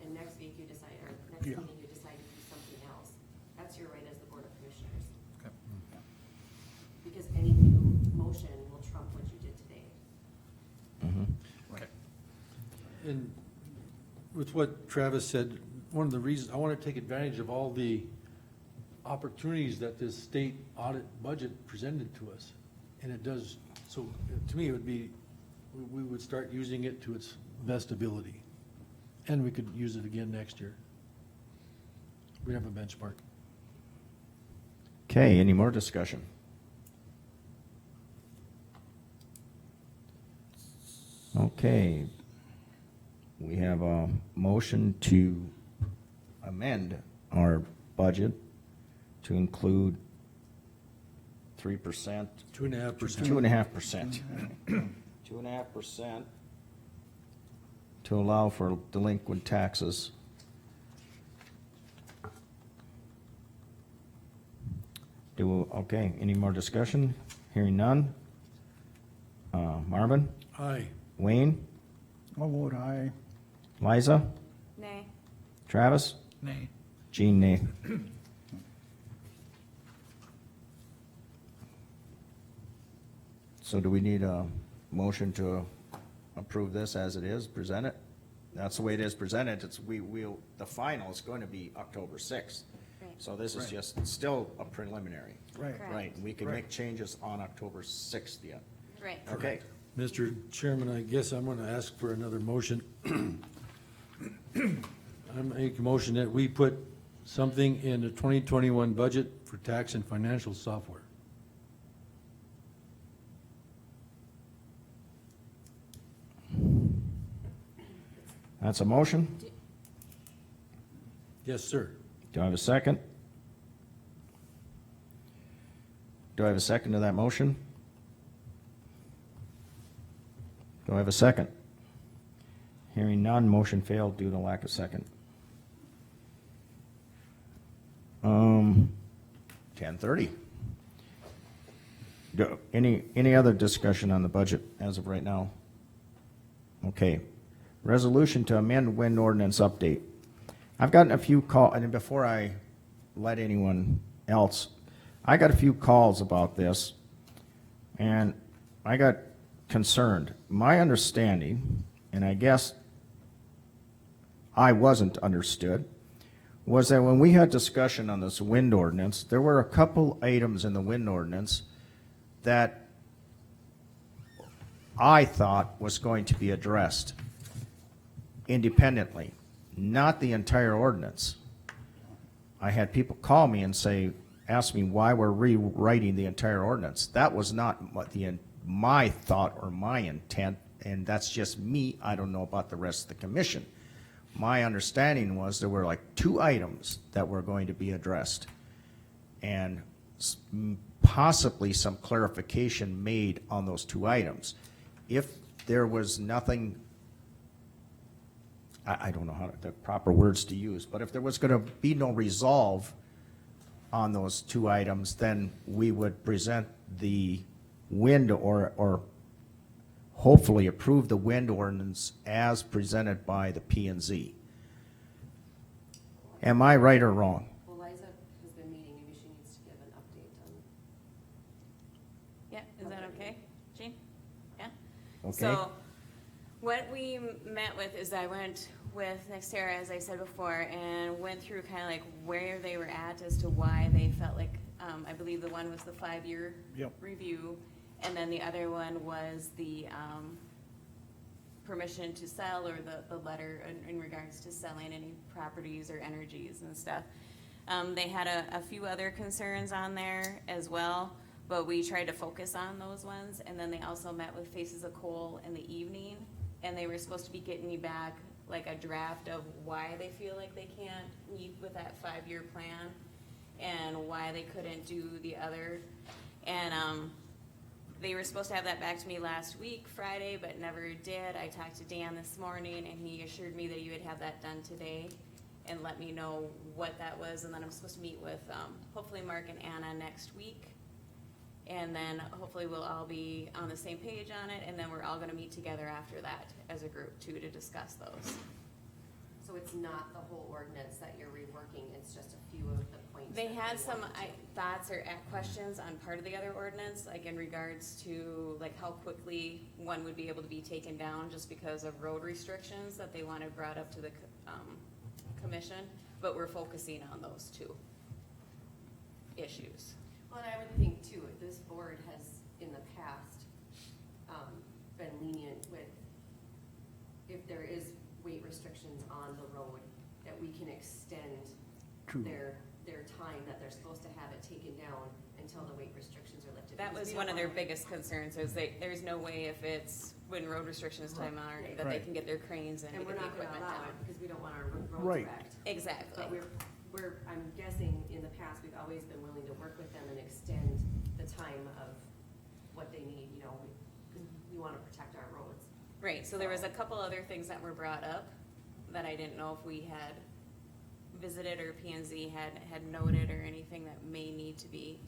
and next week you decide, or next Yeah. meeting you decide to do something else, that's your right as the Board of Commissioners. okay. Because any new motion will trump what you did today. Okay. And with what Travis said, one of the reasons, I want to take advantage of all the opportunities that this state audit budget presented to us. And it does, so to me, it would be, we would start using it to its best ability. And we could use it again next year. We have a benchmark. Okay, any more discussion? Okay. We have a motion to amend our budget to include 3%, 2.5%. 2.5%. 2.5% to allow for delinquent taxes Okay, any more discussion? Hearing none? Marvin? Aye. Wayne? I'll vote aye. Liza? Nay. Travis? Nay. Jean, nay. So do we need a motion to approve this as it is, present it? That's the way it is presented, it's, the final is going to be October sixth. Right. So this is Right. just still a preliminary. Right. Correct. Right, we can Right. make changes on October sixth yet. Right. Okay, Mr. Chairman, I guess I'm gonna ask for another motion. I make a motion that we put something in the 2021 budget for tax and financial software. that's a motion. Yes, sir. Do I have a second? Do I have a second to that motion? Do I have a second? Hearing none, motion failed due to lack of second. 10:30. Any other discussion on the budget as of right now? Okay. Resolution to amend wind ordinance update. I've gotten a few and before I let anyone else, I got a few calls about this, and I got concerned. My understanding, and I guess I wasn't understood, was that when we had discussion on this wind ordinance, there were a couple items in the wind ordinance that I thought was going to be addressed independently, not the entire ordinance. I had people call me and ask me why we're rewriting the entire ordinance. That was not what my thought or my intent, and that's just me. I don't know about the rest of the commission. My understanding was there were like 2 items that were going to be addressed, and possibly some clarification made on those 2 items. If there was nothing, I don't know the proper words to use, but if there was going to be no resolve on those 2 items, then we would present the wind or hopefully approve the wind ordinance as presented by the P and Z. Am I right or wrong? Well, Liza has been meeting, maybe she needs to give an update on. Yeah, is that okay, Jean? Yeah? Okay. So, what we met with is I went with Nextera, as I said before, and went through kind of like where they were at as to why they felt like, I believe the one was the 5-year Yep. review, and then the other one was the, permission to sell, or the letter in regards to selling any properties or energies and stuff. They had a few other concerns on there as well, but we tried to focus on those ones. And then they also met with Faces of Coal in the evening, and they were supposed to be getting me back like a draft of why they feel like they can't meet with that 5-year plan, and why they couldn't do the other. And, they were supposed to have that back to me last week, Friday, but never did. I talked to Dan this morning, and he assured me that you would have that done today and let me know what that was. And then I'm supposed to meet with, hopefully Mark and Anna next week. And then hopefully we'll all be on the same page on it, and then we're all gonna meet together after that as a group too, to discuss those. So it's not the whole ordinance that you're reworking, it's just a few of the points. They that had some wanted to- thoughts or questions on part of the other ordinance, like in regards to like how quickly one would be able to be taken down just because of road restrictions that they wanted brought up to the commission, but we're focusing on those 2 issues. Well, and I would think too, if this board has in the past, been lenient with, if there is weight restrictions on the road, that we can extend True. their time that they're supposed to have it taken down until the weight restrictions are lifted. That Because was we one don't of their wanna- biggest concerns, is there's no way if it's when road restrictions time are, that they Right. can get their cranes in to And get we're the not gonna equipment allow down. it, because we don't want our roads Right. wrecked. Exactly. But I'm guessing in the past, we've always been willing to work with them and extend the time of what they need, you know, because we wanna protect our roads. Right, so there was a couple other things that were brought up that I didn't know if we had visited or P and Z had noted or anything that may need to be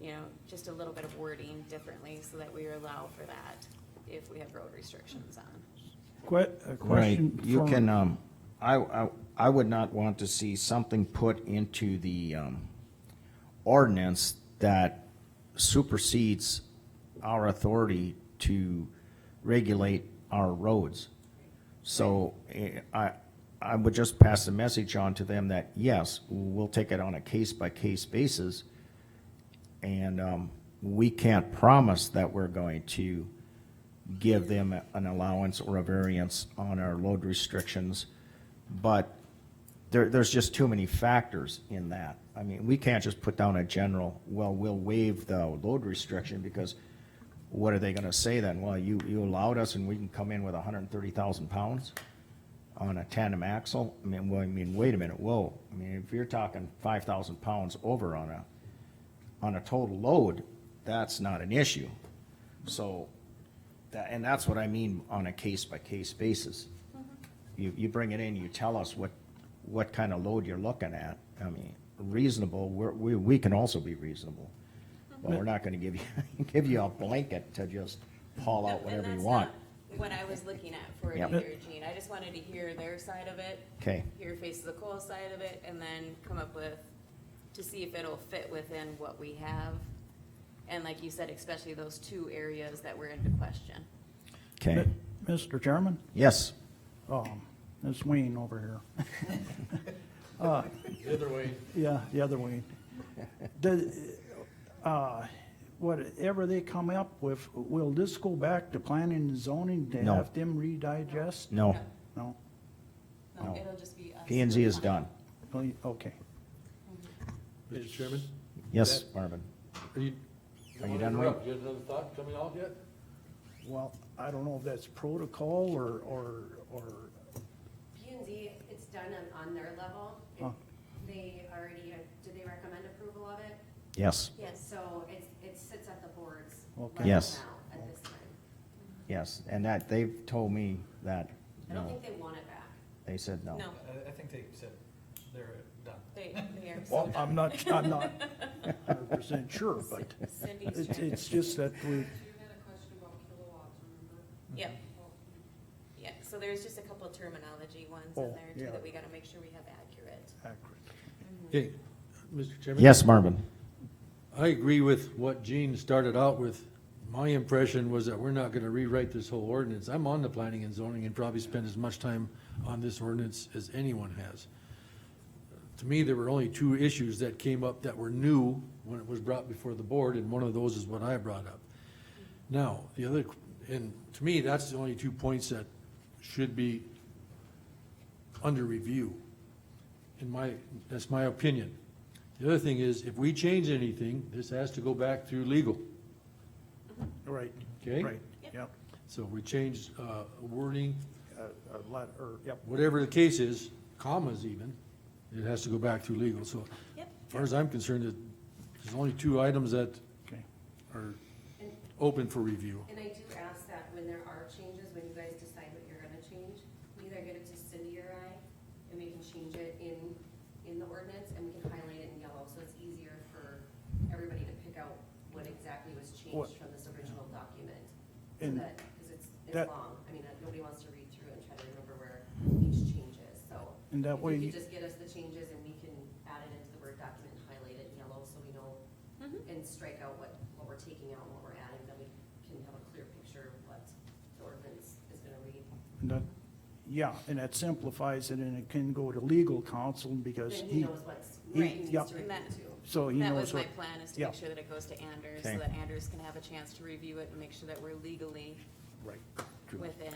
you know, just a little bit of wording differently so that we allow for that if we have road restrictions on. A Right, question you from- can, I would not want to see something put into the, ordinance that supersedes our authority to regulate our roads. So, I would just pass the message on to them that, yes, we'll take it on a case-by-case basis. And, we can't promise that we're going to give them an allowance or a variance on our load restrictions. But there's just too many factors in that. I mean, we can't just put down a general, well, we'll waive the load restriction, because what are they gonna say then? Well, you allowed us and we can come in with 130,000 pounds on a tandem axle? I mean, wait a minute, whoa. I mean, if you're talking 5,000 pounds over on a total load, that's not an issue. So, and that's what I mean on a case-by-case basis. You bring it in, you tell us what kind of load you're looking at. I mean, reasonable, we can also be reasonable. But we're not gonna give you a blanket to just haul out And whatever you that's want. not what I was looking at for Yep. either, Gene. I just wanted to hear their side of it. Okay. Hear Face of the Coal side of it, and then come up with, to see if it'll fit within what we have. And like you said, especially those two areas that were into question. Okay, Mr. Chairman, yes, it's Wayne over here. The other way. Yeah, the other Wayne. Whatever they come up with, will this go back to planning and zoning to No. have them redigest? no, No? No, No. it'll just be us. P and Z is done. Okay. Mr. Chairman? Yes, Marvin. Are you? Are you done, Wayne? You have another thought coming out yet? Well, I don't know if that's protocol or P and Z, it's done on their level. Huh. They already, did they recommend approval of it? Yes, Yes. So it sits at the board's Okay. level Yes. now at this time. yes, and that, they've told me that, I don't no, think they want it back. they said no. No, I think they said they're done. they are. Well, I'm not 100% sure, but Cindy's trying. it's just that we, Yep. Yeah, so there's just a couple terminology ones in Oh, there too yeah. that we gotta make sure we have accurate. Okay, Mr. Chairman? Yes, Marvin. I agree with what Gene started out with. My impression was that we're not gonna rewrite this whole ordinance. I'm on the planning and zoning and probably spend as much time on this ordinance as anyone has. To me, there were only two issues that came up that were new when it was brought before the board, and one of those is what I brought up. Now, the other, and to me, that's the only 2 points that should be under review. That's my opinion. The other thing is, if we change anything, this has to go back through legal, right, okay? right, yep. So if we change wording, Yep, whatever the case is, commas even, it has to go back through legal. So Yep. as far as I'm concerned, there's only two items that okay. are And open for review. And I do ask that when there are changes, when you guys decide what you're gonna change, either get it to Cindy or I, and we can change it in the ordinance, and we can highlight it in yellow, so it's easier for everybody to pick out what exactly was What- changed from this original document. So And that, because it's that- long, I mean, nobody wants to read through and try to remember where each change is, so. And that way If you you- could just get us the changes, and we can add it into the Word document and highlight it in yellow, so we know, and strike out what we're taking out and what we're adding, then we can have a clear picture of what the ordinance is gonna read. And that, yeah, and that simplifies it, and it can go to legal counsel because Then he knows what's, he- right, needs yeah. to review That- too. so he That knows was my what. plan, is to yeah. make sure that it goes to Anders, so Okay. that Anders can have a chance to review it and make sure that we're legally Right, true. within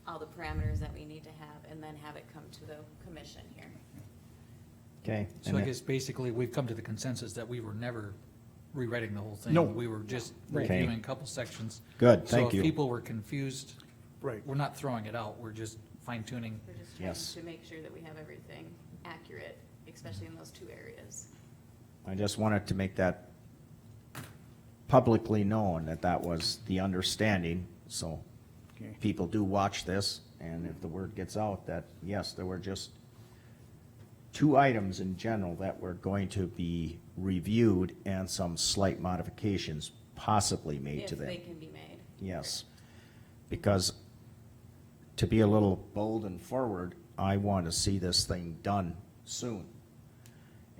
all the parameters that we need to have, and then have it come to the commission here. Okay. So and I then- guess basically, we've come to the consensus that we were never rewriting the whole thing. No. We were just Okay. reviewing a couple sections. Good, So thank if you. people were confused, Right, we're not throwing it out, we're just fine tuning. We're just trying Yes. to make sure that we have everything accurate, especially in those two areas. I just wanted to make that publicly known that that was the understanding, so okay. people do watch this, and if the word gets out that, yes, there were just two items in general that were going to be reviewed and some slight modifications possibly made to If them. they can be made. Yes, because to be a little bold and forward, I want to see this thing done soon.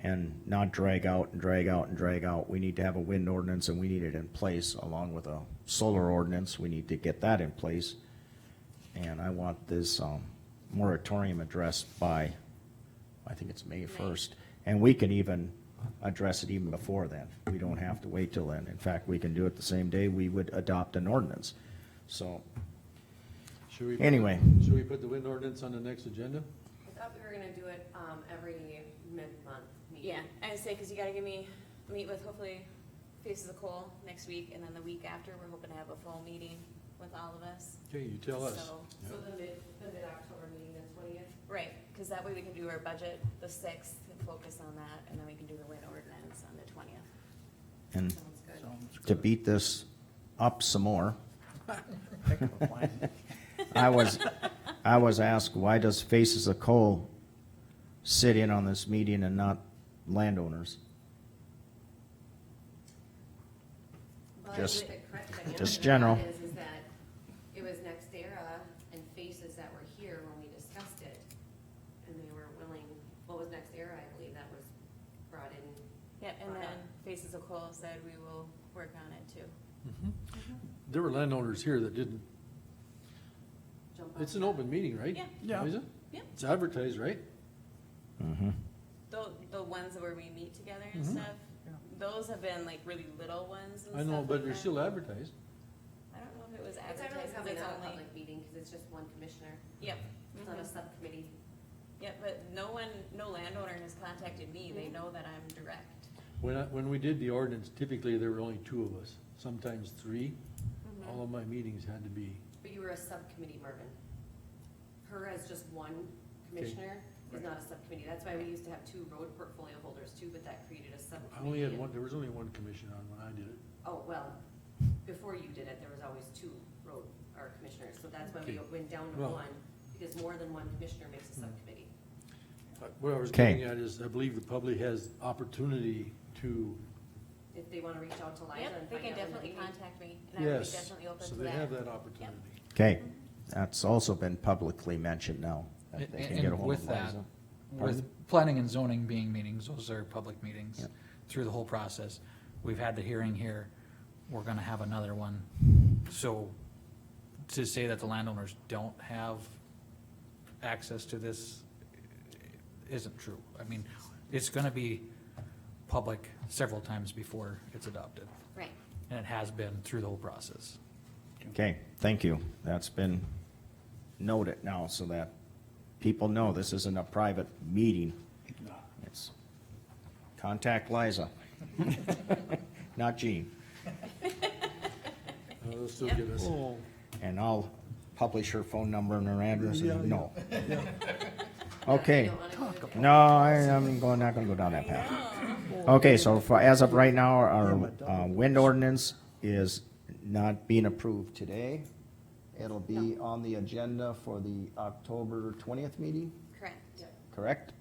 And not drag out and drag out and drag out. We need to have a wind ordinance and we need it in place along with a solar ordinance. We need to get that in place. And I want this moratorium addressed by, I think it's May 1st. And we can even address it even before then. We don't have to wait till then. In fact, we can do it the same day we would adopt an ordinance. So, Should we? Anyway. Should we put the wind ordinance on the next agenda? I thought we were gonna do it, every mid-month meeting. Yeah, I would say, cause you gotta meet with hopefully Faces of Coal next week, and then the week after, we're hoping to have a full meeting with all of us. Okay, you tell us. So- So the mid-October meeting, the 20th? Right, cause that way we can do our budget the 6th and focus on that, and then we can do the wind ordinance on the 20th. and Sounds good. Sounds to good. beat this up some more, Heck of a plan. I was asked, why does Faces of Coal sit in on this meeting and not landowners? But Just- the correct answer just to general. that is that it was Nextera and Faces that were here when we discussed it, and they were willing, what was Nextera, I believe, that was brought in. Yep, and then Faces of Coal said we will work on it too. There were landowners here that didn't, Jump on it's an that. open meeting, right? Yeah. Yeah. Is it? Yeah. It's advertised, right? Mm-hmm. The ones where we meet together and Mhm. stuff, those have been like really little ones and I stuff know, but like they're that. still advertised. I don't know if it was It's really advertised, 'cause probably it's not a only, public meeting, because it's just one commissioner, yep. it's not a Mhm. subcommittee. Yep, but no landowner has contacted me, they know that I'm direct. When we did the ordinance, typically there were only two of us, sometimes three. Mhm. All of my meetings had to be, But you were a subcommittee, Marvin. Her as just one commissioner is not a subcommittee. That's why we used to have two road portfolio holders too, but that created a I subcommittee. only had and- one, there was only one commission on when I did it. Oh, well, before you did it, there was always two road, or commissioners, so that's why we Okay. went down to Well- one, because more than one commissioner makes a subcommittee. What I was Okay. getting at is, I believe the public has opportunity to, If they wanna reach out to Liza Yep, and they find can out when the definitely meeting. contact me, and I would be yes, definitely open so to they have that. that opportunity. Okay, that's also been publicly mentioned now. that they can get a And hold with of that, Liza. with Pardon? planning and zoning being meetings, those are public meetings Yep. through the whole process. We've had the hearing here, we're gonna have another one. So to say that the landowners don't have access to this isn't true. I mean, it's gonna be public several times before it's adopted, Right, and it has been through the whole process. Okay, thank you. That's been noted now so that people know this isn't a private meeting. It's, contact Liza. Not Gene. They'll still give us, And I'll publish her phone number and her address Yeah, and no. You Okay, don't wanna go to- no, I'm not gonna go down that path. Okay, so for, as of right now, our wind ordinance is not being approved today. It'll be on the agenda for the October 20th meeting, correct. Yeah, correct?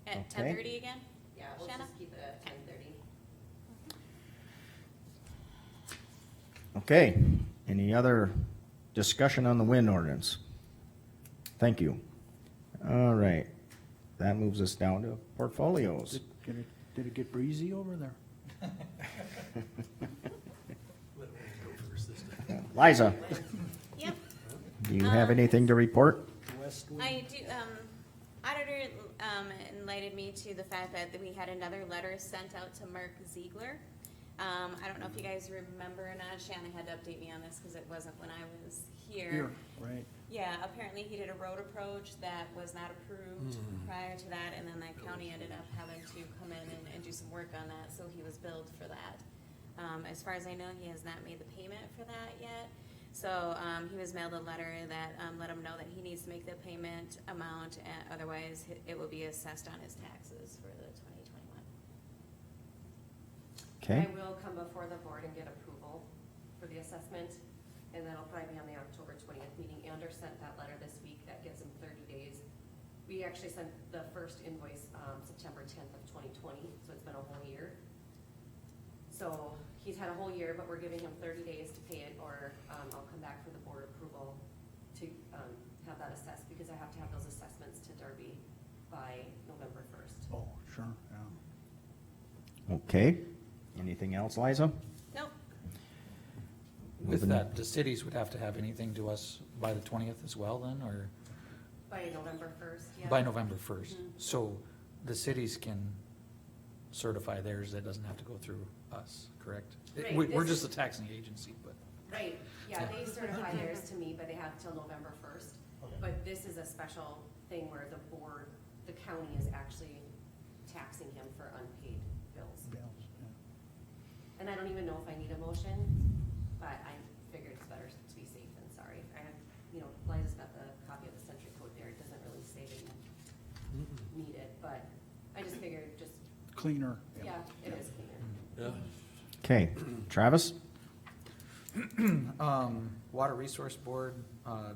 At Okay. 10:30 again? yeah, we'll Shanna? just keep it at 10:30. Okay, any other discussion on the wind ordinance? Thank you. All right, that moves us down to portfolios. Did it get breezy over there? let me go first this time. Liza, Yep. do you have anything to report? Westwood? I do, auditor, enlightened me to the fact that we had another letter sent out to Mark Ziegler. I don't know if you guys remember or not, Shannon had to update me on this because it wasn't when I was Here, right. Yeah, apparently he did a road approach that was not approved prior to that, and then the county ended up having to come in and do some work on that, so he was billed for that. As far as I know, he has not made the payment for that yet, so, he was mailed a letter that, let him know that he needs to make the payment amount, otherwise it will be assessed on his taxes for the 2021. Okay, I will come before the board and get approval for the assessment, and that'll probably be on the October 20th meeting. Anders sent that letter this week, that gives him 30 days. We actually sent the first invoice, September 10th of 2020, so it's been a whole year. So he's had a whole year, but we're giving him 30 days to pay it, or I'll come back for the board approval to have that assessed, because I have to have those assessments to Darby by November 1st. Oh, sure, yeah. Okay, anything else, Liza? Nope. With that, the cities would have to have anything to us by the 20th as well then, or By November 1st, yeah. by November 1st? Mhm. So the cities can certify theirs, that doesn't have to go through us, correct? Right, We're this- just a taxing agency, but, Right, yeah, they certify theirs to me, but they have till November 1st. But this is a special thing where the board, the county is actually taxing him for unpaid bills. Bills, yeah. And I don't even know if I need a motion, but I figured it's better to be safe than sorry. I have, Liza's got the copy of the century code there, it doesn't really say that you need it, but I just figured just, Cleaner. yeah, it is cleaner. Yeah. Okay, Travis? Water Resource Board,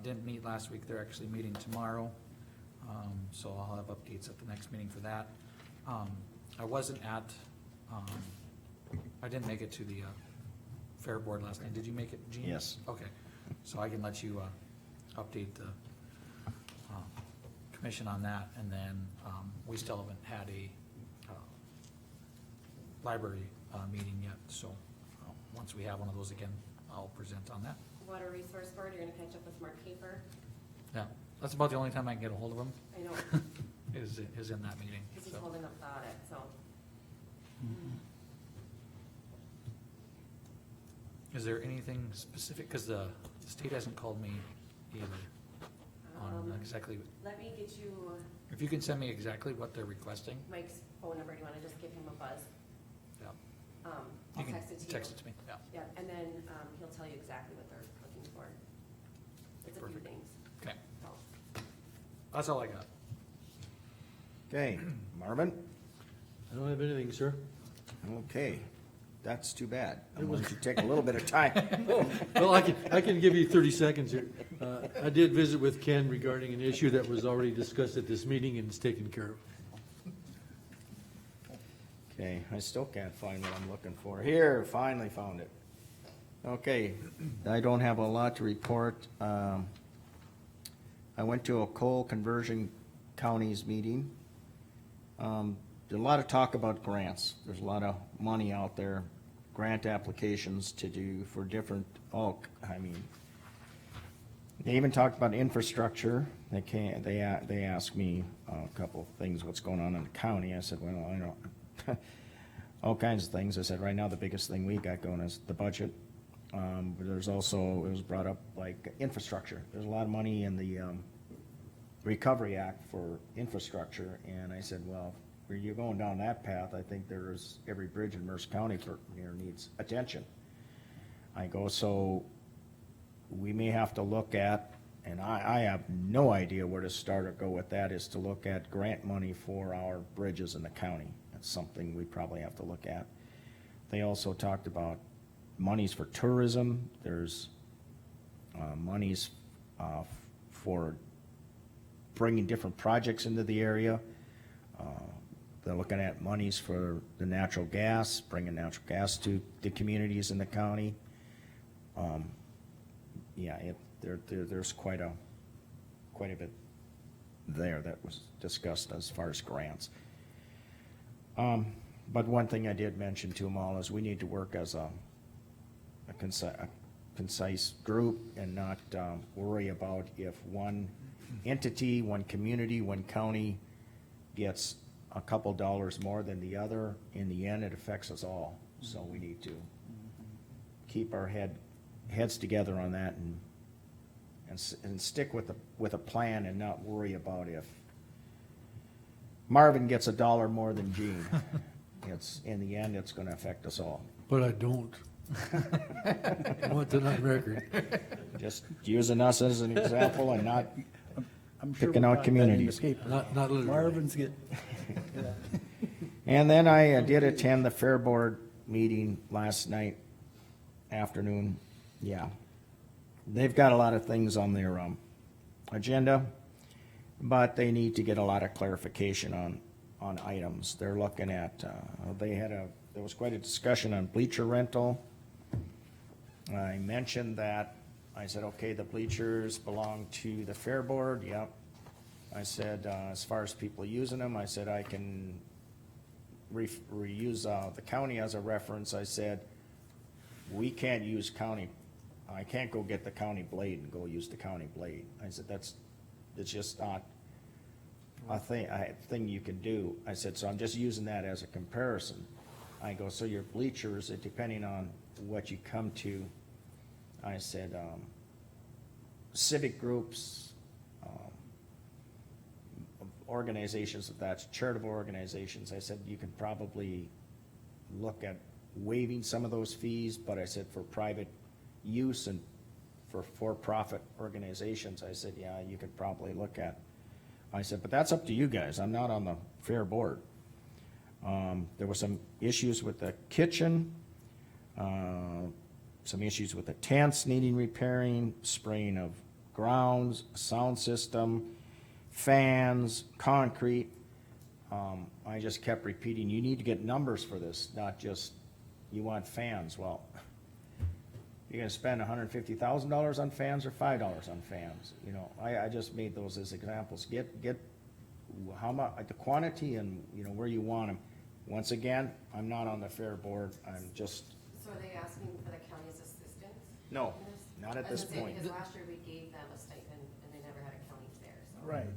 didn't meet last week, they're actually meeting tomorrow. So I'll have updates at the next meeting for that. I wasn't at, I didn't make it to the, Fair Board last night. Did you make it, Gene? Yes. Okay, so I can let you, update the, commission on that, and then, we still haven't had a, library, meeting yet, so, once we have one of those again, I'll present on that. Water Resource Board, you're gonna catch up with Mark Kafer. Yeah, that's about the only time I can get a hold of him, I know, is in that meeting, because he's so. holding up the audit, so. Is there anything specific, cause the state hasn't called me either on exactly, Let me get you if you can send me exactly what they're requesting, Mike's phone number, do you wanna just give him a buzz? yeah. I'll You can text it to you. text it to me, yeah, Yeah, and then, he'll tell you exactly what they're looking for. It's a few Perfect. things, okay, so. that's all I got. Okay, Marvin? I don't have anything, sir. Okay, that's too bad. I'm going to take a little bit of time. Well, I can give you 30 seconds here. I did visit with Ken regarding an issue that was already discussed at this meeting and it's taken care of. Okay, I still can't find what I'm looking for. Here, finally found it. Okay, I don't have a lot to report. I went to a coal conversion counties meeting. There's a lot of talk about grants. There's a lot of money out there, grant applications to do for different, they even talked about infrastructure. They asked me a couple of things, what's going on in the county. I said, well, I don't, all kinds of things. I said, right now, the biggest thing we got going is the budget. But there's also, it was brought up like infrastructure. There's a lot of money in the, Recovery Act for infrastructure, and I said, well, where you're going down that path, I think there's, every bridge in Mercer County needs attention. I go, so we may have to look at, and I have no idea where to start or go with that, is to look at grant money for our bridges in the county. That's something we probably have to look at. They also talked about monies for tourism. There's monies for bringing different projects into the area. They're looking at monies for the natural gas, bringing natural gas to the communities in the county. Yeah, there's quite a bit there that was discussed as far as grants. But one thing I did mention to them all is we need to work as a concise group and not worry about if one entity, one community, one county gets a couple dollars more than the other. In the end, it affects us all. So we need to keep our heads together on that and stick with a plan and not worry about if Marvin gets $1 more than Gene. In the end, it's gonna affect us all. But I don't. I want that on record. Just using us as an example and not, I'm sure Picking we'll out find that in the communities. paper. Not literally. Marvin's get, and then I did attend the Fair Board meeting last night afternoon. Yeah. They've got a lot of things on their agenda. But they need to get a lot of clarification on items. They're looking at, there was quite a discussion on bleacher rental. I mentioned that, I said, okay, the bleachers belong to the fair board, yep. I said, as far as people using them, I said, I can reuse, the county as a reference. I said, we can't use county, I can't go get the county blade and go use the county blade. I said, it's just not a thing you can do. I said, so I'm just using that as a comparison. I go, so your bleachers, depending on what you come to, I said, civic groups, organizations, if that's charitable organizations, I said, you can probably look at waiving some of those fees, but I said, for private use and for-profit organizations, I said, yeah, you could probably look at. I said, but that's up to you guys, I'm not on the fair board. There were some issues with the kitchen, some issues with the tents needing repairing, spraying of grounds, sound system, fans, concrete. I just kept repeating, you need to get numbers for this, not just, you want fans. Well, you're gonna spend $150,000 on fans or $5 on fans? You know, I just made those as examples. Get how much, the quantity and, you know, where you want them. Once again, I'm not on the fair board, I'm just, So are they asking for the county's assistance? no, in this? not at I was this gonna say, point. because last year we gave them a stipend and they never had a county fair, so. Right.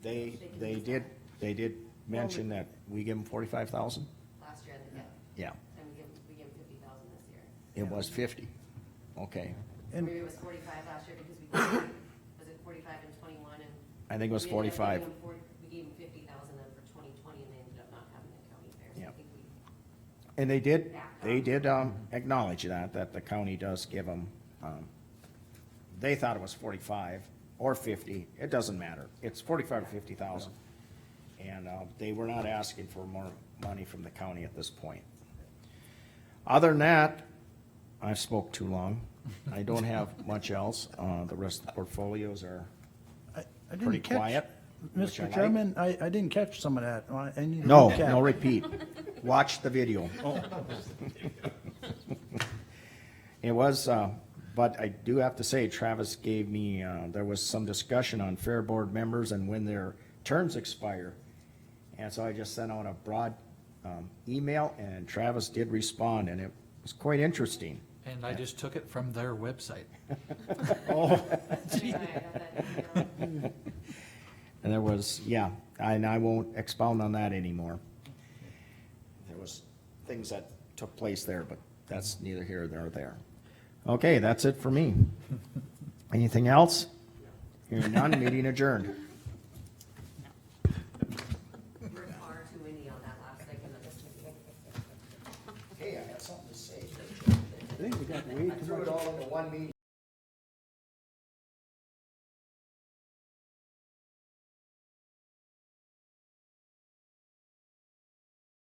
They did mention that we give them 45,000? Last year, yeah, Yeah, and we give them 50,000 this year. it was 50, okay. And- Maybe it was 45 last year because we, gave, was it 45 and 21 and? I think it was we ended up 45. giving them we gave them 50,000 then for 2020 and they ended up not having a county fair, so Yeah. I think we. And they did acknowledge that the county does give them, they thought it was 45 or 50, it doesn't matter, it's 45 or 50,000. And, they were not asking for more money from the county at this point. Other than that, I've spoke too long, I don't have much else, the rest of the portfolios are I pretty didn't catch, quiet. which I Mr. like. Chairman, I didn't catch some of that. I need to No, recap. no repeat. Watch the video. It was, but I do have to say, Travis gave me, there was some discussion on fair board members and when their terms expire. And so I just sent out a broad email, and Travis did respond, and it was quite interesting. And I just took it from their website. Oh, Anyway, I got that email. And there was, yeah, and I won't expound on that anymore. There was things that took place there, but that's neither here nor there. Okay, that's it for me. Anything else? Hearing none, meeting adjourned. We're far too windy on that last segment of this meeting. Hey, I got something to say. I think we got way too much. all into one meeting.